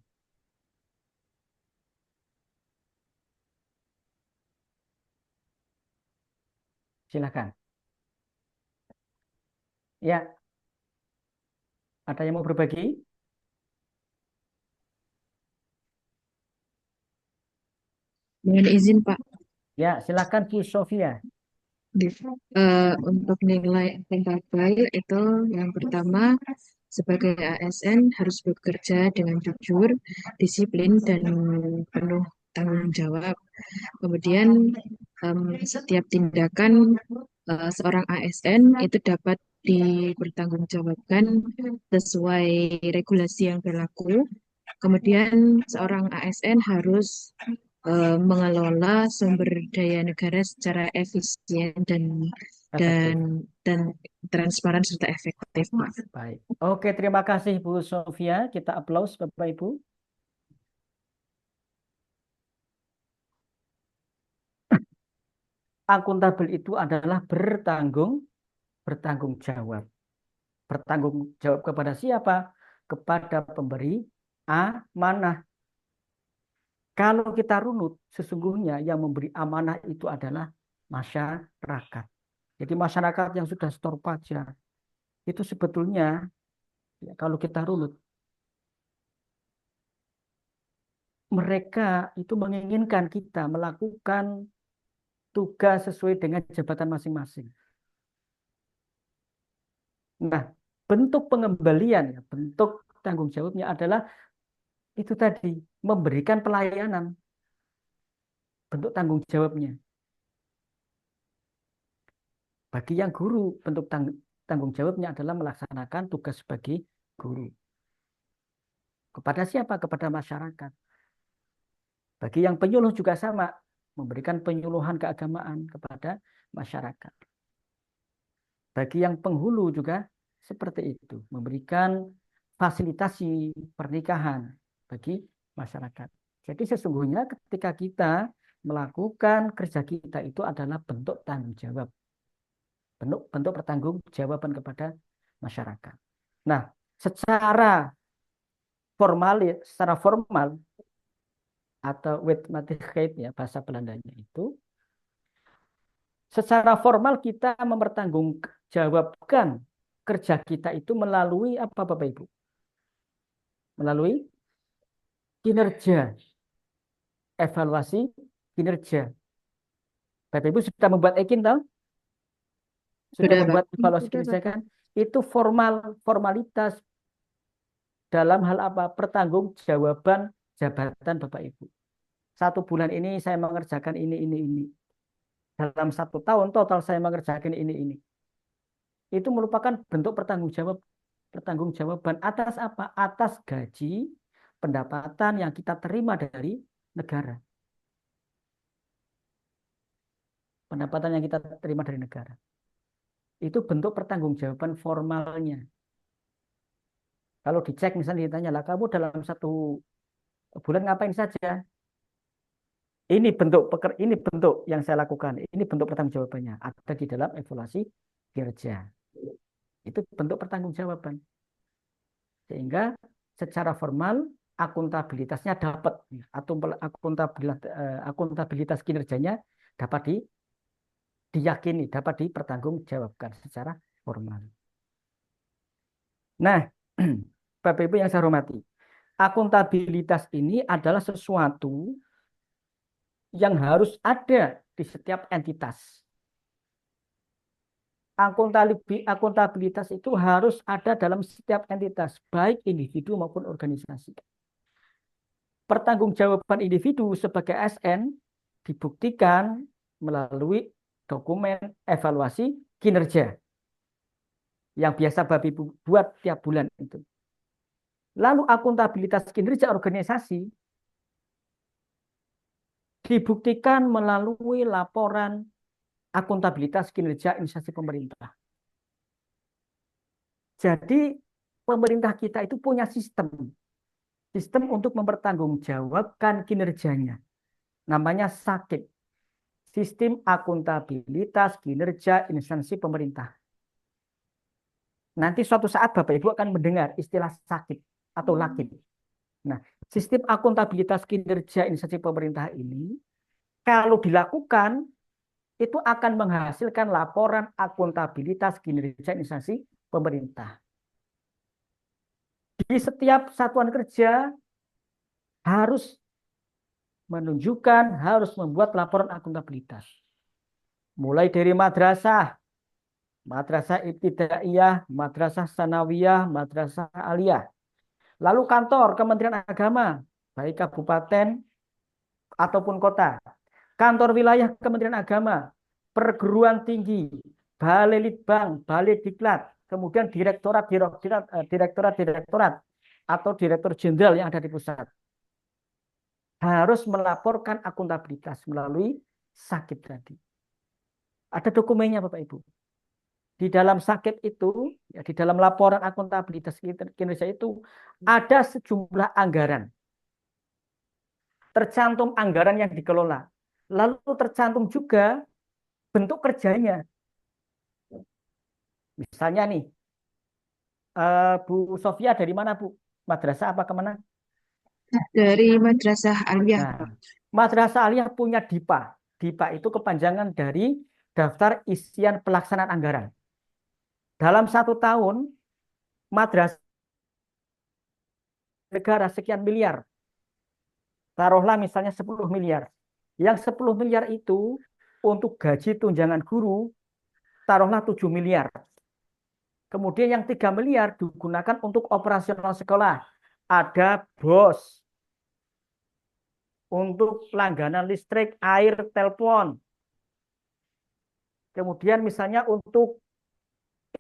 Speaker 5: Silakan. Ya, ada yang mau berbagi?
Speaker 10: Mohon izin Pak,
Speaker 5: Ya, silakan Bu Sofia.
Speaker 10: Untuk nilai akuntabel itu yang pertama sebagai ASN harus bekerja dengan jujur, disiplin dan penuh tanggung jawab. Kemudian setiap tindakan seorang ASN itu dapat dipertanggungjawabkan sesuai regulasi yang berlaku. Kemudian seorang ASN harus mengelola sumber daya negara secara efisien dan
Speaker 5: Efektif.
Speaker 10: dan transparan serta efektif, Pak.
Speaker 5: Baik. Oke, terima kasih Bu Sofia. Kita aplaus Bapak Ibu. Akuntabel itu adalah bertanggung jawab. Bertanggung jawab kepada siapa? Kepada pemberi amanah. Kalau kita runut, sesungguhnya yang memberi amanah itu adalah masyarakat. Jadi masyarakat yang sudah setor pajak, itu sebetulnya ya, kalau kita runut, mereka itu menginginkan kita melakukan tugas sesuai dengan jabatan masing-masing. Nah, bentuk pengembalian, ya, bentuk tanggung jawabnya adalah itu tadi, memberikan pelayanan. Bentuk tanggung jawabnya. Bagi yang guru, bentuk tanggung jawabnya adalah melaksanakan tugas sebagai guru. Kepada siapa? Kepada masyarakat. Bagi yang penyuluh juga sama, memberikan penyuluhan keagamaan kepada masyarakat. Bagi yang penghulu juga seperti itu, memberikan fasilitasi pernikahan bagi masyarakat. Jadi sesungguhnya ketika kita melakukan kerja kita itu adalah bentuk tanggung jawab. Bentuk pertanggungjawaban kepada masyarakat. Nah, secara formal atau wetmatigheid ya bahasa Belandanya itu, secara formal kita mempertanggungjawabkan kerja kita itu melalui apa Bapak Ibu? Melalui kinerja, evaluasi kinerja. Bapak Ibu sudah membuat EKIN tahu? Sudah membuat evaluasi kinerja kan? Itu formalitas dalam hal apa? Pertanggungjawaban jabatan Bapak Ibu. 1 bulan ini saya mengerjakan ini. Dalam 1 tahun total saya mengerjakan ini. Itu merupakan bentuk pertanggungjawaban atas apa? Atas gaji, pendapatan yang kita terima dari negara. Pendapatan yang kita terima dari negara. Itu bentuk pertanggungjawaban formalnya. Kalau dicek misalnya ditanya, lah kamu dalam 1 bulan ngapain saja? Ini bentuk yang saya lakukan. Ini bentuk pertanggungjawabannya. Ada di dalam evaluasi kinerja. Itu bentuk pertanggungjawaban. Sehingga secara formal akuntabilitasnya dapat, atau akuntabilitas kinerjanya dapat diyakini, dapat dipertanggungjawabkan secara formal. Nah, Bapak Ibu yang saya hormati, akuntabilitas ini adalah sesuatu yang harus ada di setiap entitas. Akuntabilitas itu harus ada dalam setiap entitas, baik individu maupun organisasi. Pertanggungjawaban individu sebagai ASN dibuktikan melalui dokumen evaluasi kinerja yang biasa Bapak Ibu buat tiap bulan itu. Lalu akuntabilitas kinerja organisasi dibuktikan melalui laporan akuntabilitas kinerja instansi pemerintah. Jadi pemerintah kita itu punya sistem untuk mempertanggungjawabkan kinerjanya. Namanya SAKIP, Sistem Akuntabilitas Kinerja Instansi Pemerintah. Nanti suatu saat Bapak Ibu akan mendengar istilah SAKIP atau LAKIP. Nah, sistem akuntabilitas kinerja instansi pemerintah ini kalau dilakukan itu akan menghasilkan laporan akuntabilitas kinerja instansi pemerintah. Di setiap satuan kerja harus menunjukkan, harus membuat laporan akuntabilitas. Mulai dari madrasah, madrasah ibtidaiyah, madrasah sanawiyah, madrasah aliyah. Lalu kantor Kementerian Agama, baik kabupaten ataupun kota. Kantor wilayah Kementerian Agama, perguruan tinggi, balai litbang, balai diklat, kemudian direktorat atau direktur jenderal yang ada di pusat. Harus melaporkan akuntabilitas melalui SAKIP tadi. Ada dokumennya Bapak Ibu. Di dalam SAKIP itu, ya, di dalam laporan akuntabilitas kinerja itu ada sejumlah anggaran. Tercantum anggaran yang dikelola. Lalu tercantum juga bentuk kerjanya. Misalnya nih, Bu Sofia dari mana Bu? Madrasah apa kemana?
Speaker 10: Dari Madrasah Aliyah,
Speaker 5: Nah,
Speaker 10: Pak.
Speaker 5: Madrasah Aliyah punya DIPA. DIPA itu kepanjangan dari Daftar Isian Pelaksanaan Anggaran. Dalam 1 tahun, madrasah negara sekian miliar. Taruhlah misalnya 10 miliar. Yang 10 miliar itu untuk gaji tunjangan guru, taruhlah 7 miliar. Kemudian yang 3 miliar digunakan untuk operasional sekolah. Ada BOS, untuk langganan listrik, air, telepon. Kemudian misalnya untuk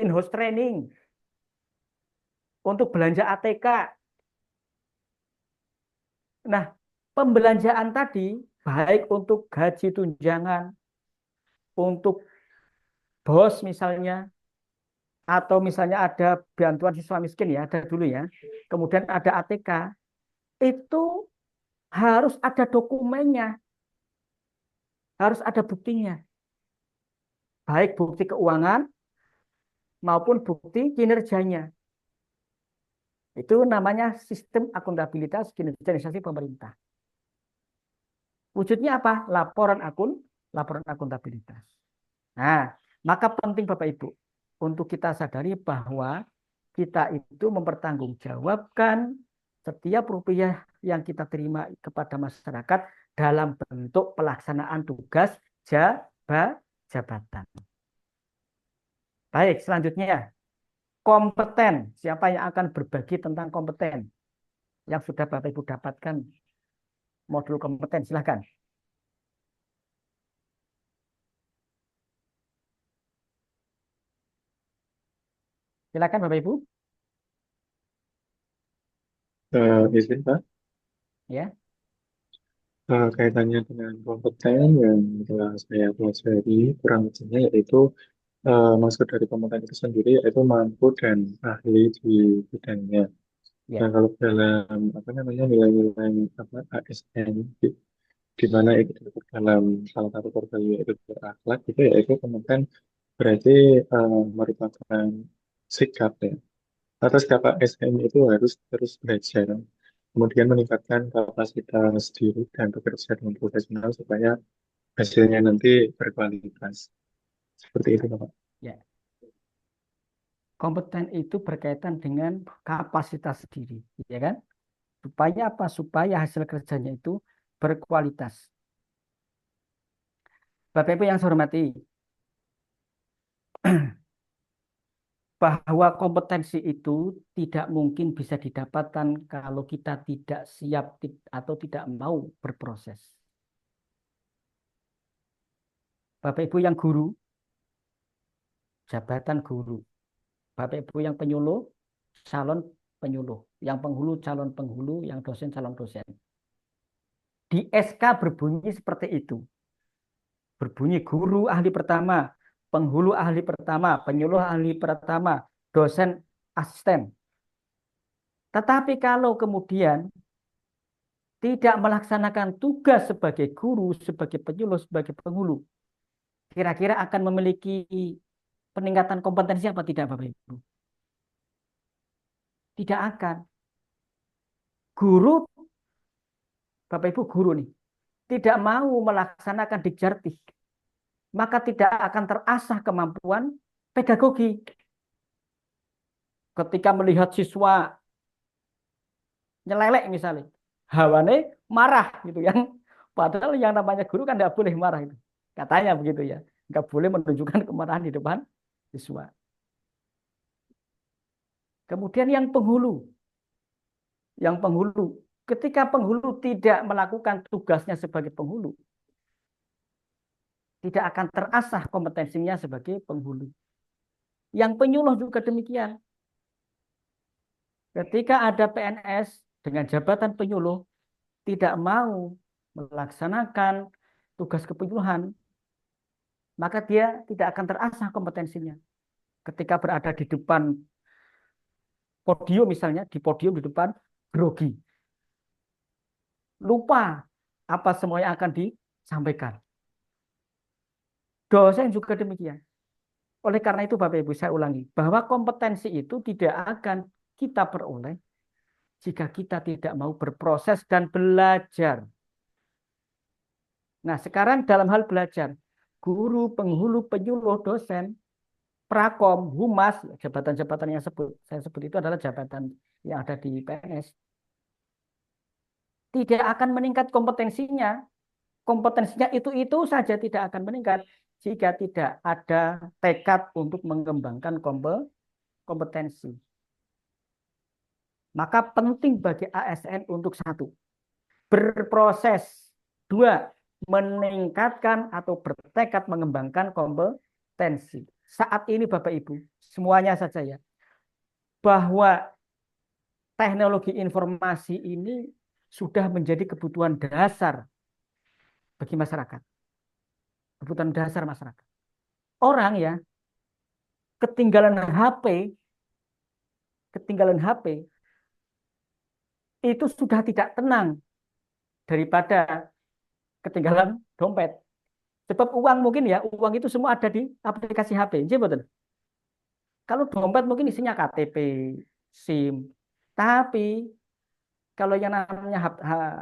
Speaker 5: in-house training, untuk belanja ATK. Nah, pembelanjaan tadi baik untuk gaji tunjangan, untuk BOS misalnya, atau misalnya ada bantuan siswa miskin ya, ada dulu ya. Kemudian ada ATK, itu harus ada dokumennya, harus ada buktinya. Baik bukti keuangan maupun bukti kinerjanya. Itu namanya sistem akuntabilitas kinerja instansi pemerintah. Wujudnya apa? Laporan akuntabilitas. Nah, maka penting Bapak Ibu untuk kita sadari bahwa kita itu mempertanggungjawabkan setiap rupiah yang kita terima kepada masyarakat dalam bentuk pelaksanaan tugas jabatan. Baik, selanjutnya kompeten. Siapa yang akan berbagi tentang kompeten? Yang sudah Bapak Ibu dapatkan modul kompeten, silahkan. Silakan Bapak Ibu.
Speaker 12: Izin Pak,
Speaker 5: Ya.
Speaker 12: kaitannya dengan kompeten yang telah saya pelajari kurang lebihnya yaitu maksud dari kompeten itu sendiri yaitu mampu dan ahli di bidangnya.
Speaker 5: Ya.
Speaker 12: Nah, kalau dalam apa namanya nilai-nilai apa ASN di mana itu disebut dalam salah satu core value yaitu berakhlak itu yaitu kompeten berarti merupakan sikap ya. Atas kata ASN itu harus terus belajar, kemudian meningkatkan kapasitas diri dan bekerja dengan profesional supaya hasilnya nanti berkualitas. Seperti itu, Pak.
Speaker 5: Ya. Kompeten itu berkaitan dengan kapasitas diri, ya kan? Supaya apa? Supaya hasil kerjanya itu berkualitas. Bapak Ibu yang saya hormati, bahwa kompetensi itu tidak mungkin bisa didapatkan kalau kita tidak siap atau tidak mau berproses. Bapak Ibu yang guru, jabatan guru. Bapak Ibu yang penyuluh, calon penyuluh. Yang penghulu, calon penghulu. Yang dosen, calon dosen. Di SK berbunyi seperti itu. Berbunyi guru ahli pertama, penghulu ahli pertama, penyuluh ahli pertama, dosen asisten. Tetapi kalau kemudian tidak melaksanakan tugas sebagai guru, sebagai penyuluh, sebagai penghulu, kira-kira akan memiliki peningkatan kompetensi apa tidak, Bapak Ibu? Tidak akan. Guru, Bapak Ibu guru nih, tidak mau melaksanakan dikjarti, maka tidak akan terasah kemampuan pedagogi. Ketika melihat siswa nyelelek misalnya, hawane marah gitu yang padahal yang namanya guru kan tidak boleh marah itu. Katanya begitu ya. Nggak boleh menunjukkan kemarahan di depan siswa. Kemudian yang penghulu. Yang penghulu. Ketika penghulu tidak melakukan tugasnya sebagai penghulu, tidak akan terasah kompetensinya sebagai penghulu. Yang penyuluh juga demikian. Ketika ada PNS dengan jabatan penyuluh tidak mau melaksanakan tugas kepenyuluhan, maka dia tidak akan terasah kompetensinya. Ketika berada di depan podium misalnya, di podium di depan grogi. Lupa apa semua yang akan disampaikan. Dosen juga demikian. Oleh karena itu Bapak Ibu saya ulangi, bahwa kompetensi itu tidak akan kita peroleh jika kita tidak mau berproses dan belajar. Nah sekarang dalam hal belajar, guru, penghulu, penyuluh, dosen, prakom, humas, jabatan-jabatan yang saya sebut itu adalah jabatan yang ada di PNS. Tidak akan meningkat kompetensinya. Kompetensinya itu saja tidak akan meningkat jika tidak ada tekad untuk mengembangkan kompetensi. Maka penting bagi ASN untuk satu, berproses. Dua, meningkatkan atau bertekad mengembangkan kompetensi. Saat ini Bapak Ibu, semuanya saja ya, bahwa teknologi informasi ini sudah menjadi kebutuhan dasar bagi masyarakat. Kebutuhan dasar masyarakat. Orang ya, ketinggalan HP, itu sudah tidak tenang daripada ketinggalan dompet. Sebab uang mungkin ya, uang itu semua ada di aplikasi HP. Jadi betul. Kalau dompet mungkin isinya KTP, SIM. Tapi kalau yang namanya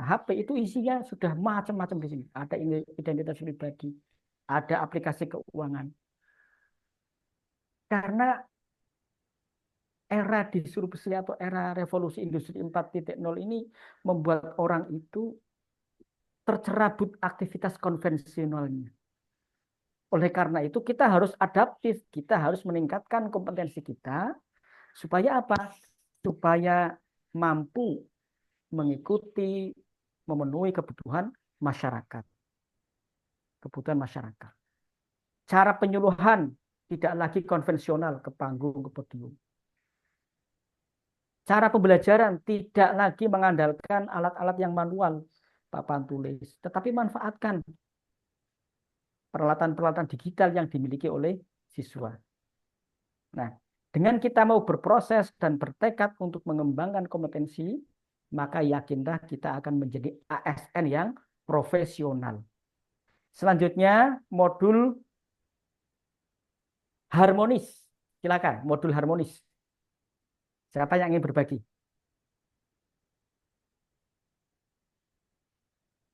Speaker 5: HP itu isinya sudah macam-macam di sini. Ada identitas pribadi, ada aplikasi keuangan. Karena era disrupsi atau era revolusi industri 4.0 ini membuat orang itu tercerabut aktivitas konvensionalnya. Oleh karena itu kita harus adaptif, kita harus meningkatkan kompetensi kita supaya apa? Supaya mampu mengikuti, memenuhi kebutuhan masyarakat. Kebutuhan masyarakat. Cara penyuluhan tidak lagi konvensional ke panggung, ke podium. Cara pembelajaran tidak lagi mengandalkan alat-alat yang manual, papan tulis, tetapi manfaatkan peralatan-peralatan digital yang dimiliki oleh siswa. Nah, dengan kita mau berproses dan bertekad untuk mengembangkan kompetensi, maka yakinlah kita akan menjadi ASN yang profesional. Selanjutnya, modul harmonis. Silakan, modul harmonis. Siapa yang ingin berbagi?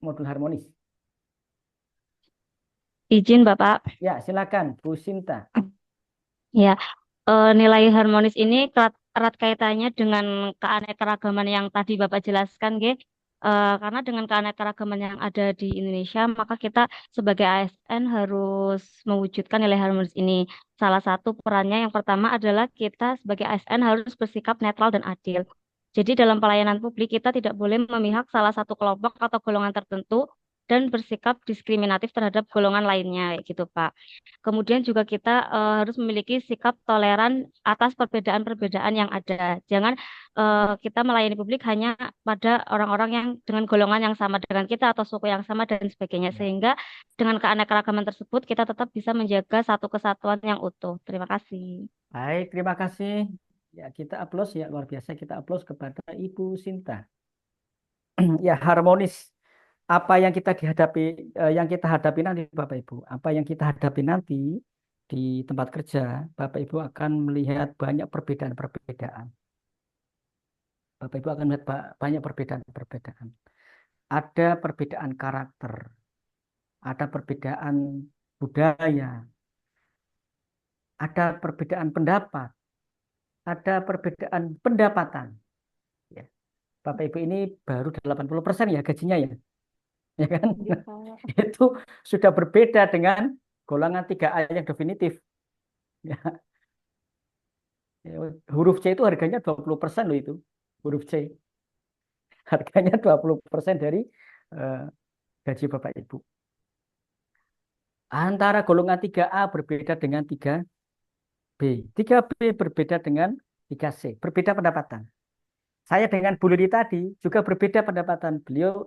Speaker 5: Modul harmonis.
Speaker 13: Izin Bapak.
Speaker 5: Ya, silakan, Bu Sinta.
Speaker 13: Ya, nilai harmonis ini erat kaitannya dengan keanekaragaman yang tadi Bapak jelaskan, Ge. Karena dengan keanekaragaman yang ada di Indonesia, maka kita sebagai ASN harus mewujudkan nilai harmonis ini. Salah satu perannya yang pertama adalah kita sebagai ASN harus bersikap netral dan adil. Jadi dalam pelayanan publik kita tidak boleh memihak salah satu kelompok atau golongan tertentu dan bersikap diskriminatif terhadap golongan lainnya, kayak gitu Pak. Kemudian juga kita harus memiliki sikap toleran atas perbedaan-perbedaan yang ada. Jangan kita melayani publik hanya pada orang-orang yang dengan golongan yang sama dengan kita atau suku yang sama dan sebagainya. Sehingga dengan keanekaragaman tersebut kita tetap bisa menjaga satu kesatuan yang utuh. Terima kasih.
Speaker 5: Baik, terima kasih. Ya, kita aplaus ya, luar biasa kita aplaus kepada Ibu Sinta. Ya, harmonis. Apa yang kita yang kita hadapi nanti Bapak Ibu, apa yang kita hadapi nanti di tempat kerja, Bapak Ibu akan melihat banyak perbedaan-perbedaan. Bapak Ibu akan melihat banyak perbedaan-perbedaan. Ada perbedaan karakter, ada perbedaan budaya, ada perbedaan pendapat, ada perbedaan pendapatan. Ya. Bapak Ibu ini baru 80% ya gajinya ya. Ya kan? Itu sudah berbeda dengan golongan 3A yang definitif. Ya. Huruf C itu harganya 20% loh itu. Huruf C. Harganya 20% dari gaji Bapak Ibu. Antara golongan 3A berbeda dengan 3B. 3B berbeda dengan 3C. Berbeda pendapatan. Saya dengan Bu Lili tadi juga berbeda pendapatan. Beliau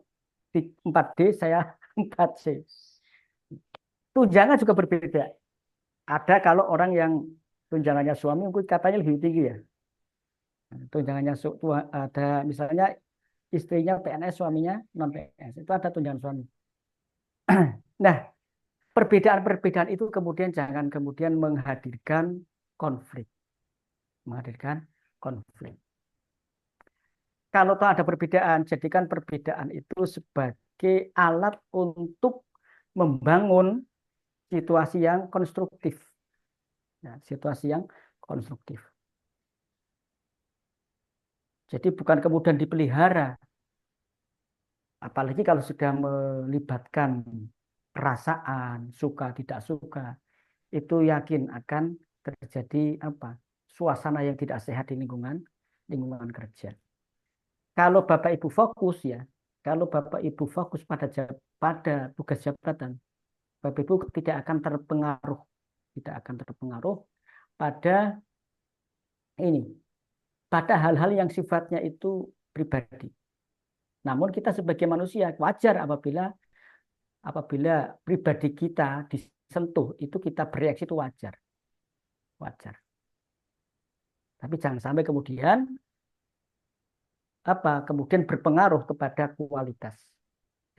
Speaker 5: 4D, saya 4C. Tunjangan juga berbeda. Ada kalau orang yang tunjangannya suami mungkin katanya lebih tinggi ya. Tunjangannya ada misalnya istrinya PNS, suaminya non PNS. Itu ada tunjangan suami. Nah, perbedaan-perbedaan itu kemudian jangan kemudian menghadirkan konflik. Menghadirkan konflik. Kalau ada perbedaan, jadikan perbedaan itu sebagai alat untuk membangun situasi yang konstruktif. Ya, situasi yang konstruktif. Jadi bukan kemudian dipelihara. Apalagi kalau sudah melibatkan perasaan, suka, tidak suka. Itu yakin akan terjadi suasana yang tidak sehat di lingkungan kerja. Kalau Bapak Ibu fokus ya, kalau Bapak Ibu fokus pada tugas jabatan, Bapak Ibu tidak akan terpengaruh pada pada hal-hal yang sifatnya itu pribadi. Namun kita sebagai manusia wajar apabila pribadi kita disentuh, itu kita bereaksi itu wajar. Tapi jangan sampai kemudian berpengaruh kepada kualitas.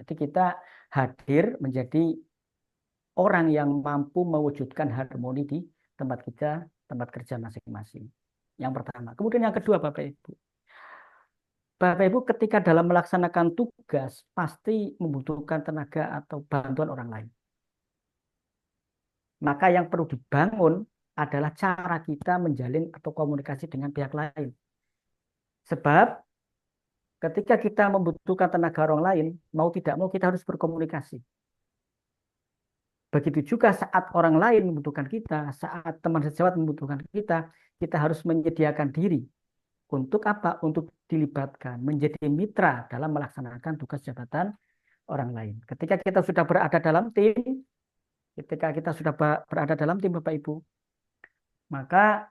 Speaker 5: Jadi kita hadir menjadi orang yang mampu mewujudkan harmoni di tempat kerja masing-masing. Yang pertama. Kemudian yang kedua Bapak Ibu. Bapak Ibu ketika dalam melaksanakan tugas pasti membutuhkan tenaga atau bantuan orang lain. Maka yang perlu dibangun adalah cara kita menjalin atau komunikasi dengan pihak lain. Sebab ketika kita membutuhkan tenaga orang lain, mau tidak mau kita harus berkomunikasi. Begitu juga saat orang lain membutuhkan kita, saat teman sejawat membutuhkan kita, kita harus menyediakan diri. Untuk apa? Untuk dilibatkan, menjadi mitra dalam melaksanakan tugas jabatan orang lain. Ketika kita sudah berada dalam tim, Bapak Ibu, maka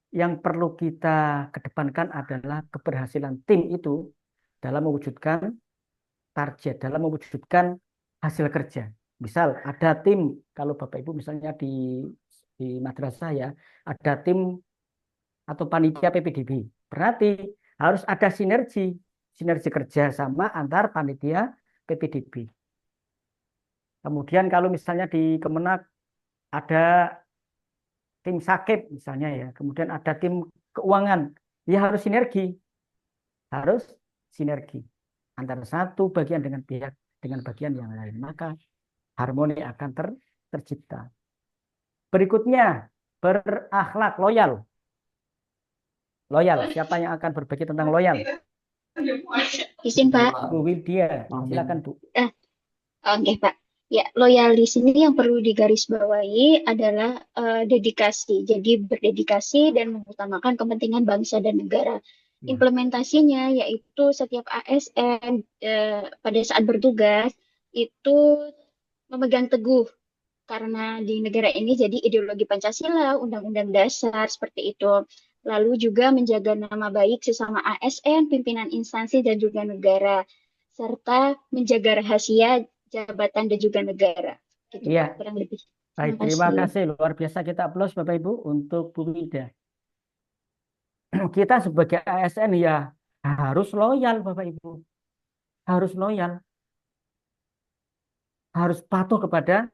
Speaker 5: yang perlu kita kedepankan adalah keberhasilan tim itu dalam mewujudkan target, dalam mewujudkan hasil kerja. Misal ada tim, kalau Bapak Ibu misalnya di madrasah ya, ada tim atau panitia PPDB. Berarti harus ada sinergi kerja sama antar panitia PPDB. Kemudian kalau misalnya di Kemenak ada tim sakit misalnya ya, kemudian ada tim keuangan, ya harus sinergi antara satu bagian dengan bagian yang lain, maka harmoni akan tercipta. Berikutnya, berakhlak, loyal. Siapa yang akan berbagi tentang loyal?
Speaker 9: Izin Pak.
Speaker 5: Bu Widya, silakan Bu.
Speaker 9: Oke Pak. Ya, loyal di sini yang perlu digarisbawahi adalah dedikasi. Jadi berdedikasi dan mengutamakan kepentingan bangsa dan negara.
Speaker 4: Ya.
Speaker 9: Implementasinya yaitu setiap ASN pada saat bertugas itu memegang teguh karena di negara ini jadi ideologi Pancasila, Undang-Undang Dasar seperti itu. Lalu juga menjaga nama baik sesama ASN, pimpinan instansi dan juga negara, serta menjaga rahasia jabatan dan juga negara. Gitu
Speaker 5: Iya,
Speaker 9: Pak, kurang lebih.
Speaker 5: baik.
Speaker 9: Terima
Speaker 5: Terima
Speaker 9: kasih.
Speaker 5: kasih. Luar biasa kita aplaus Bapak Ibu untuk Bu Mida. Kita sebagai ASN ya harus loyal Bapak Ibu. Harus loyal. Harus patuh kepada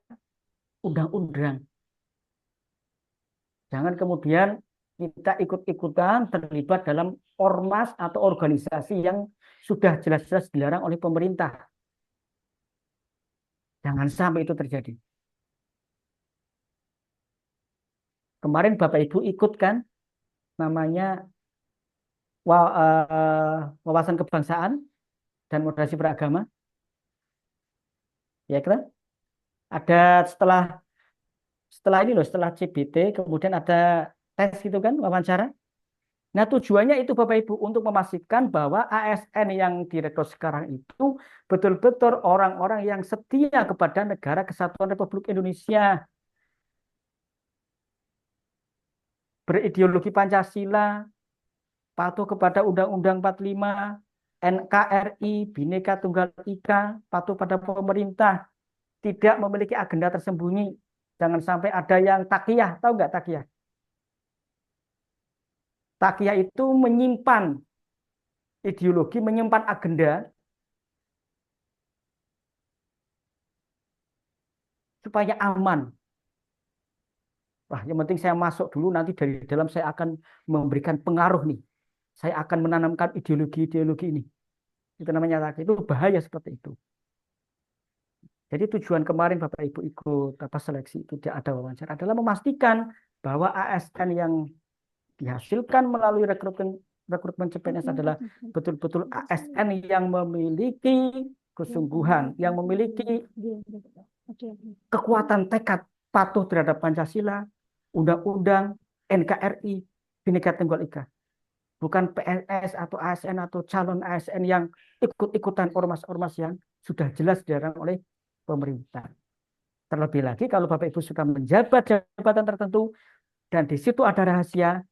Speaker 5: undang-undang. Jangan kemudian kita ikut-ikutan terlibat dalam ormas atau organisasi yang sudah jelas-jelas dilarang oleh pemerintah. Jangan sampai itu terjadi. Kemarin Bapak Ibu ikut kan namanya wawasan kebangsaan dan moderasi beragama. Ya kan? Ada setelah ini loh, setelah CBT kemudian ada tes gitu kan, wawancara. Nah, tujuannya itu Bapak Ibu untuk memastikan bahwa ASN yang direkrut sekarang itu betul-betul orang-orang yang setia kepada Negara Kesatuan Republik Indonesia, berideologi Pancasila, patuh kepada Undang-Undang 45, NKRI, Bhinneka Tunggal Ika, patuh pada pemerintah, tidak memiliki agenda tersembunyi. Jangan sampai ada yang takiyah, tahu nggak takiyah? Takiyah itu menyimpan ideologi, menyimpan agenda supaya aman. Wah, yang penting saya masuk dulu, nanti dari dalam saya akan memberikan pengaruh nih. Saya akan menanamkan ideologi-ideologi ini. Itu namanya takiyah. Itu bahaya seperti itu. Jadi tujuan kemarin Bapak Ibu ikut seleksi itu tidak ada wawancara adalah memastikan bahwa ASN yang dihasilkan melalui rekrutmen CPNS adalah betul-betul ASN yang memiliki kesungguhan, yang memiliki kekuatan tekad patuh terhadap Pancasila, Undang-Undang, NKRI, Bhinneka Tunggal Ika. Bukan PNS atau ASN atau calon ASN yang ikut-ikutan ormas-ormas yang sudah jelas dilarang oleh pemerintah. Terlebih lagi kalau Bapak Ibu sudah menjabat jabatan tertentu dan di situ ada rahasia,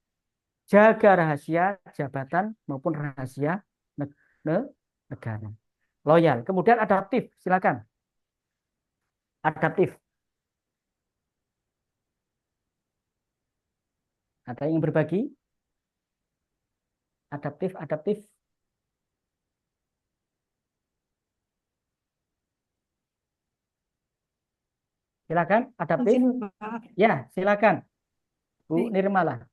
Speaker 5: jaga rahasia jabatan maupun rahasia negara. Loyal. Kemudian adaptif, silakan. Adaptif. Ada yang berbagi? Adaptif, adaptif. Silakan, adaptif.
Speaker 14: Mungkin Pak.
Speaker 5: Ya, silakan. Bu
Speaker 14: Baik.
Speaker 5: Nirmala.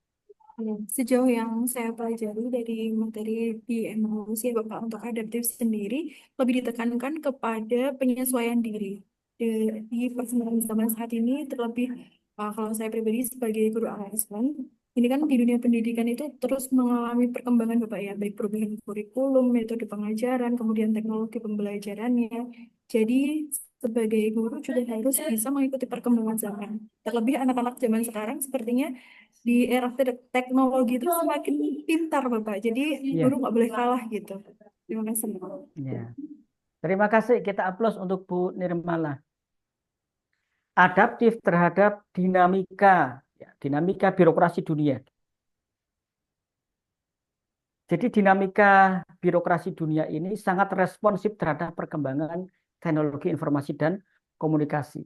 Speaker 14: Ya, sejauh yang saya pelajari dari materi di emosi Bapak untuk adaptif sendiri lebih ditekankan kepada penyesuaian diri di perkembangan zaman saat ini terlebih kalau saya pribadi sebagai guru ASN ini kan di dunia pendidikan itu terus mengalami perkembangan Bapak ya baik perubahan kurikulum, metode pengajaran, kemudian teknologi pembelajarannya. Jadi sebagai guru juga harus bisa mengikuti perkembangan zaman. Terlebih anak-anak zaman sekarang sepertinya di era teknologi itu semakin pintar Bapak. Jadi
Speaker 5: Ya.
Speaker 14: guru nggak boleh kalah gitu. Terima kasih.
Speaker 5: Ya. Terima kasih. Kita aplaus untuk Bu Nirmala. Adaptif terhadap dinamika birokrasi dunia. Jadi dinamika birokrasi dunia ini sangat responsif terhadap perkembangan teknologi informasi dan komunikasi.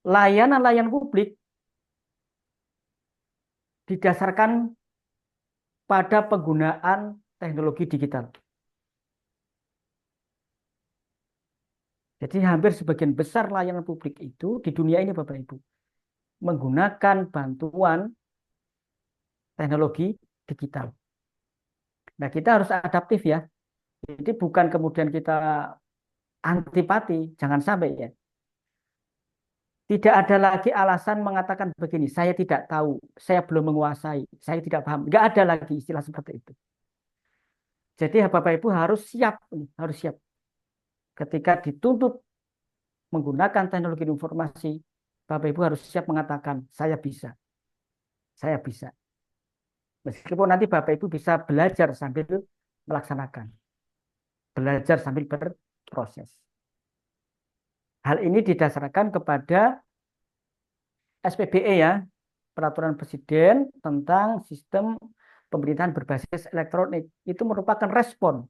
Speaker 5: Layanan-layanan publik didasarkan pada penggunaan teknologi digital. Jadi hampir sebagian besar layanan publik itu di dunia ini Bapak Ibu menggunakan bantuan teknologi digital. Nah, kita harus adaptif ya. Jadi bukan kemudian kita antipati, jangan sampai ya. Tidak ada lagi alasan mengatakan begini, saya tidak tahu, saya belum menguasai, saya tidak paham. Nggak ada lagi istilah seperti itu. Jadi Bapak Ibu harus siap, harus siap. Ketika dituntut menggunakan teknologi informasi, Bapak Ibu harus siap mengatakan, saya bisa. Saya bisa. Meskipun nanti Bapak Ibu bisa belajar sambil melaksanakan, belajar sambil berproses. Hal ini didasarkan kepada SPBE ya, Peraturan Presiden tentang Sistem Pemerintahan Berbasis Elektronik. Itu merupakan respon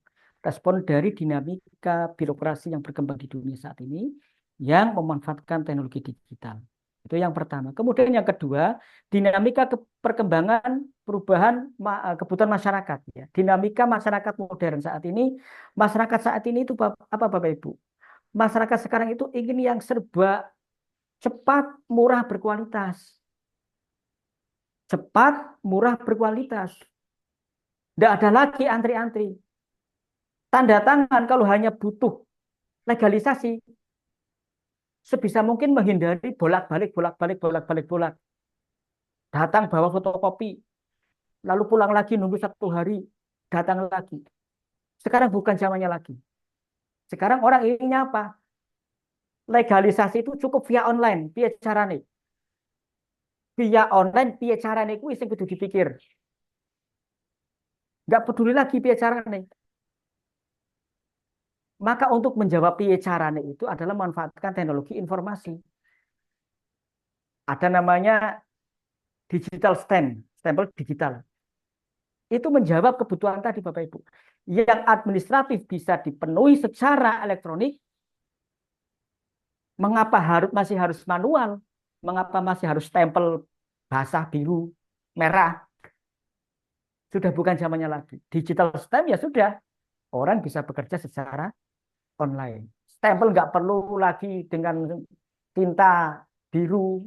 Speaker 5: dari dinamika birokrasi yang berkembang di dunia saat ini yang memanfaatkan teknologi digital. Itu yang pertama. Kemudian yang kedua, dinamika perkembangan perubahan kebutuhan masyarakat ya. Dinamika masyarakat modern saat ini, masyarakat saat ini itu apa Bapak Ibu? Masyarakat sekarang itu ingin yang serba cepat, murah, berkualitas. Cepat, murah, berkualitas. Tidak ada lagi antri-antri. Tanda tangan kalau hanya butuh legalisasi, sebisa mungkin menghindari bolak-balik. Datang bawa fotokopi, lalu pulang lagi nunggu 1 hari, datang lagi. Sekarang bukan zamannya lagi. Sekarang orang inginnya apa? Legalisasi itu cukup via online, via carane. Via online, via carane itu yang kudu dipikir. Nggak peduli lagi via carane. Maka untuk menjawab via carane itu adalah memanfaatkan teknologi informasi. Ada namanya digital stempel digital. Itu menjawab kebutuhan tadi Bapak Ibu. Yang administratif bisa dipenuhi secara elektronik. Mengapa masih harus manual? Mengapa masih harus stempel basah, biru, merah? Sudah bukan zamannya lagi. Digital stamp ya sudah. Orang bisa bekerja secara online. Stempel nggak perlu lagi dengan tinta biru,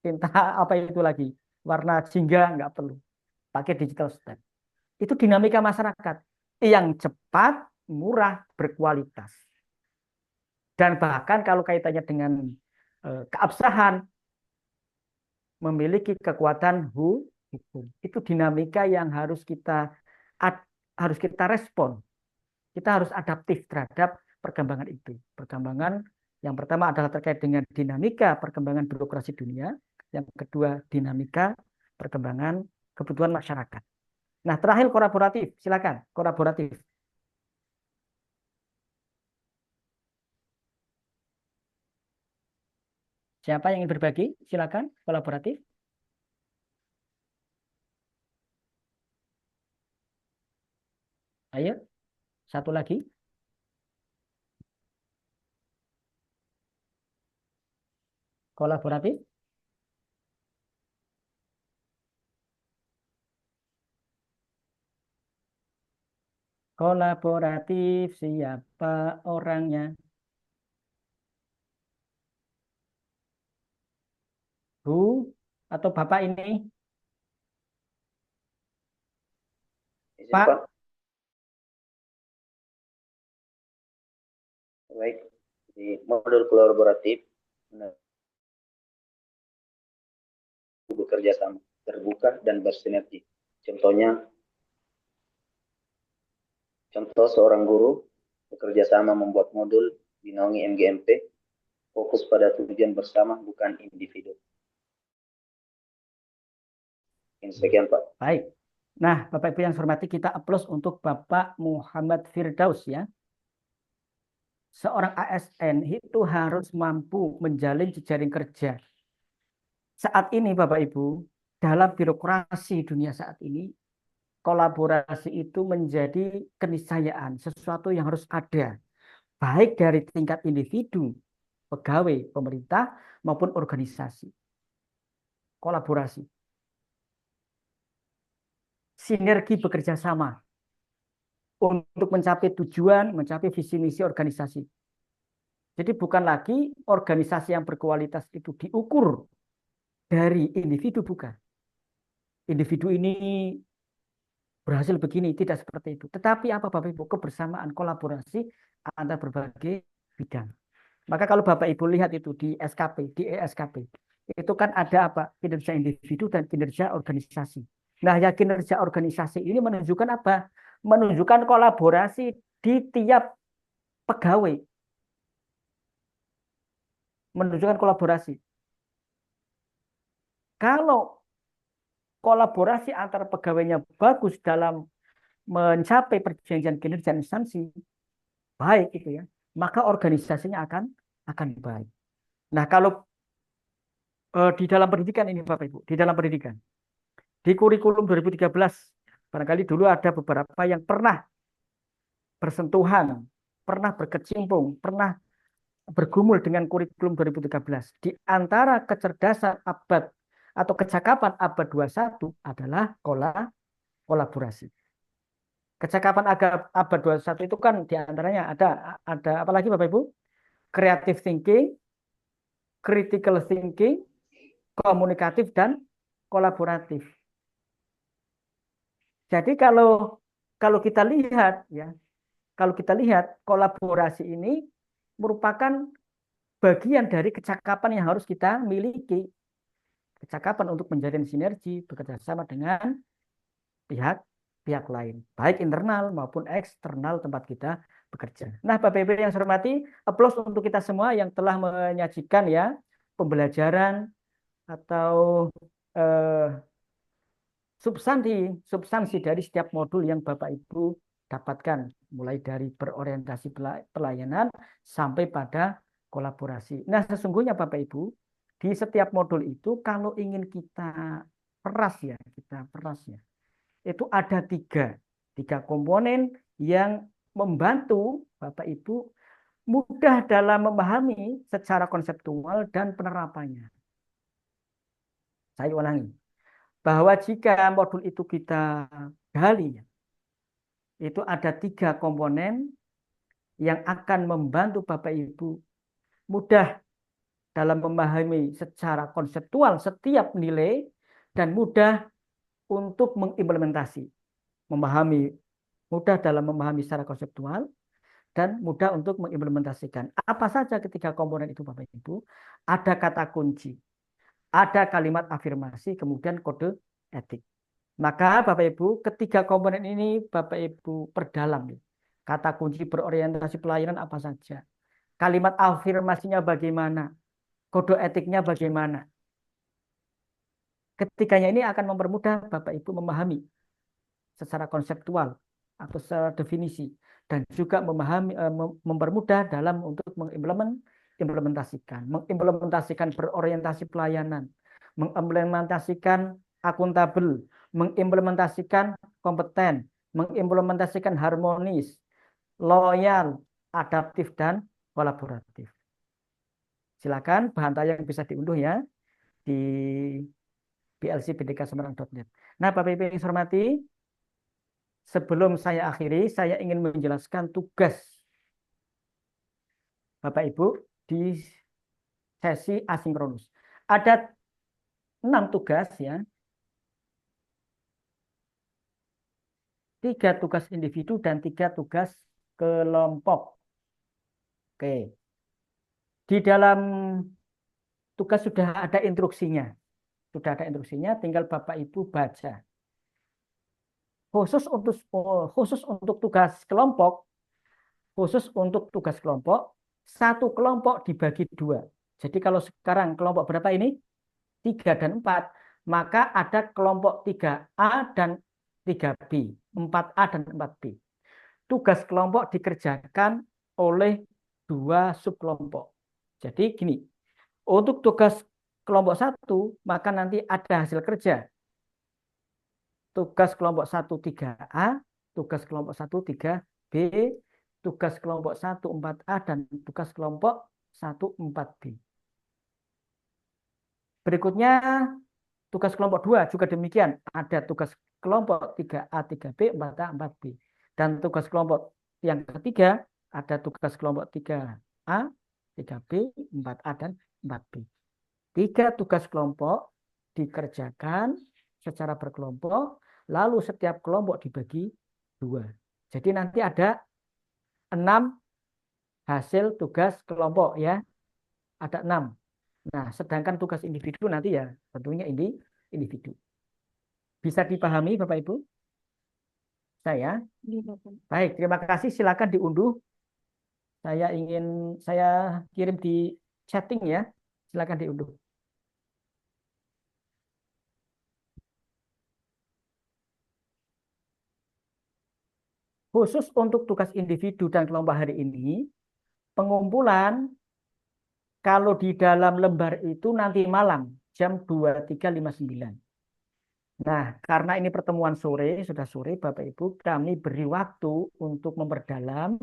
Speaker 5: tinta apa itu lagi, warna jingga nggak perlu. Pakai digital stamp. Itu dinamika masyarakat yang cepat, murah, berkualitas. Dan bahkan kalau kaitannya dengan keabsahan, memiliki kekuatan hukum. Itu dinamika yang harus kita respon. Kita harus adaptif terhadap perkembangan itu. Perkembangan yang pertama adalah terkait dengan dinamika perkembangan birokrasi dunia. Yang kedua, dinamika perkembangan kebutuhan masyarakat. Nah, terakhir kolaboratif. Silakan, kolaboratif. Siapa yang ingin berbagi? Silakan, kolaboratif. Ayo, satu lagi. Kolaboratif. Kolaboratif, siapa orangnya? Bu atau Bapak ini?
Speaker 2: Izin,
Speaker 5: Pak.
Speaker 2: Pak. Baik, di modul kolaboratif bekerja sama, terbuka dan bersinergi. Contoh seorang guru bekerja sama membuat modul binaungi MGMP, fokus pada tujuan bersama bukan individu. Sekian Pak.
Speaker 5: Baik. Nah, Bapak Ibu yang saya hormati, kita aplaus untuk Bapak Muhammad Firdaus ya. Seorang ASN itu harus mampu menjalin jejaring kerja. Saat ini Bapak Ibu, dalam birokrasi dunia saat ini, kolaborasi itu menjadi keniscayaan, sesuatu yang harus ada. Baik dari tingkat individu, pegawai, pemerintah, maupun organisasi. Kolaborasi. Sinergi bekerja sama untuk mencapai tujuan, mencapai visi misi organisasi. Jadi bukan lagi organisasi yang berkualitas itu diukur dari individu, bukan. Individu ini berhasil begini, tidak seperti itu. Tetapi apa Bapak Ibu? Kebersamaan, kolaborasi antara berbagai bidang. Maka kalau Bapak Ibu lihat itu di SKP, di ESKP, itu kan ada apa? Kinerja individu dan kinerja organisasi. Nah, ya kinerja organisasi ini menunjukkan apa? Menunjukkan kolaborasi di tiap pegawai. Menunjukkan kolaborasi. Kalau kolaborasi antar pegawainya bagus dalam mencapai perjanjian kinerja instansi baik itu ya, maka organisasinya akan baik. Nah, kalau di dalam pendidikan ini Bapak Ibu, di dalam pendidikan, di kurikulum 2013, barangkali dulu ada beberapa yang pernah bersentuhan, pernah berkecimpung, pernah bergumul dengan kurikulum 2013. Di antara kecerdasan abad atau kecakapan abad 21 adalah kolaborasi. Kecakapan abad 21 itu kan diantaranya ada apa lagi Bapak Ibu? Creative thinking, critical thinking, komunikatif dan kolaboratif. Jadi kalau kita lihat ya, kalau kita lihat kolaborasi ini merupakan bagian dari kecakapan yang harus kita miliki. Kecakapan untuk menjalin sinergi, bekerja sama dengan pihak lain, baik internal maupun eksternal tempat kita bekerja. Nah, Bapak Ibu yang saya hormati, aplaus untuk kita semua yang telah menyajikan ya pembelajaran atau substansi dari setiap modul yang Bapak Ibu dapatkan, mulai dari berorientasi pelayanan sampai pada kolaborasi. Nah, sesungguhnya Bapak Ibu, di setiap modul itu kalau ingin kita peras ya, itu ada tiga komponen yang membantu Bapak Ibu mudah dalam memahami secara konseptual dan penerapannya. Saya ulangi, bahwa jika modul itu kita gali, itu ada 3 komponen yang akan membantu Bapak Ibu mudah dalam memahami secara konseptual setiap nilai dan mudah untuk mengimplementasi. Mudah dalam memahami secara konseptual dan mudah untuk mengimplementasikan. Apa saja ketiga komponen itu Bapak Ibu? Ada kata kunci, ada kalimat afirmasi, kemudian kode etik. Maka Bapak Ibu, ketiga komponen ini Bapak Ibu perdalam. Kata kunci berorientasi pelayanan apa saja? Kalimat afirmasinya bagaimana? Kode etiknya bagaimana? Ketiganya ini akan mempermudah Bapak Ibu memahami secara konseptual atau secara definisi dan juga mempermudah dalam untuk mengimplementasikan berorientasi pelayanan, mengimplementasikan akuntabel, mengimplementasikan kompeten, mengimplementasikan harmonis, loyal, adaptif dan kolaboratif. Silakan bahan tayang bisa diunduh ya di blcbdksemarang.net. Nah, Bapak Ibu yang saya hormati, sebelum saya akhiri, saya ingin menjelaskan tugas Bapak Ibu di sesi asinkronus. Ada 6 tugas ya. 3 tugas individu dan 3 tugas kelompok. Oke. Di dalam tugas sudah ada instruksinya. Tinggal Bapak Ibu baca. Khusus untuk tugas kelompok, satu kelompok dibagi 2. Jadi kalau sekarang kelompok berapa ini? 3 dan 4. Maka ada kelompok 3A dan 3B, 4A dan 4B. Tugas kelompok dikerjakan oleh 2 subkelompok. Jadi gini, untuk tugas kelompok 1, maka nanti ada hasil kerja. Tugas kelompok 1 3A, tugas kelompok 1 3B, tugas kelompok 1 4A, dan tugas kelompok 1 4B. Berikutnya, tugas kelompok 2 juga demikian. Ada tugas kelompok 3A, 3B, 4A, 4B. Dan tugas kelompok yang ketiga, ada tugas kelompok 3A, 3B, 4A, dan 4B. 3 tugas kelompok dikerjakan secara berkelompok, lalu setiap kelompok dibagi 2. Jadi nanti ada 6 hasil tugas kelompok ya. Ada 6. Nah, sedangkan tugas individu nanti ya tentunya individu. Bisa dipahami Bapak Ibu? Saya? Baik, terima kasih. Silakan diunduh. Saya kirim di chatting ya. Silakan diunduh. khusus untuk tugas individu dan kelompok hari ini, pengumpulan kalau di dalam lembar itu nanti malam jam 23.59. Nah, karena ini pertemuan sore, sudah sore Bapak Ibu, kami beri waktu untuk memperdalam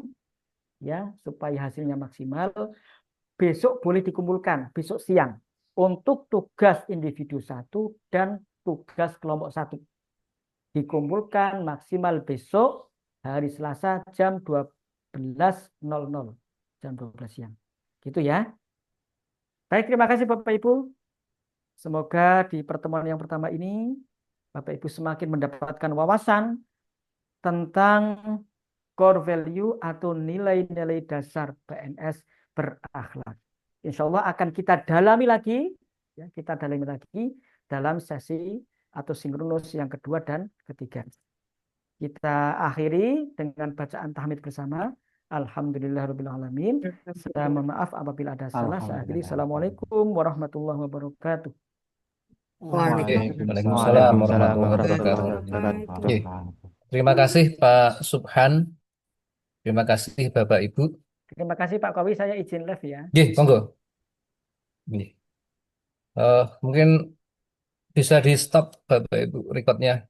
Speaker 5: ya supaya hasilnya maksimal. Besok boleh dikumpulkan, besok siang untuk tugas individu 1 dan tugas kelompok 1. Dikumpulkan maksimal besok hari Selasa jam 12.00, jam 12 siang. Gitu ya. Baik, terima kasih Bapak Ibu. Semoga di pertemuan yang pertama ini Bapak Ibu semakin mendapatkan wawasan tentang core value atau nilai-nilai dasar PNS berakhlak. Insya Allah akan kita dalami lagi, ya, kita dalami lagi dalam sesi atau sinkronus yang kedua dan ketiga. Kita akhiri dengan bacaan tahmid bersama. Alhamdulillahirrahmanirrahim. Saya mohon maaf apabila ada salah. Saya akhiri. Assalamualaikum warahmatullahi wabarakatuh.
Speaker 1: Waalaikumsalam warahmatullahi wabarakatuh. Oke. Terima kasih Pak Subhan. Terima kasih Bapak Ibu.
Speaker 5: Terima kasih Pak Kowi. Saya izin live ya.
Speaker 1: Nggih, monggo. Nggih. Mungkin bisa di stop Bapak Ibu recordnya.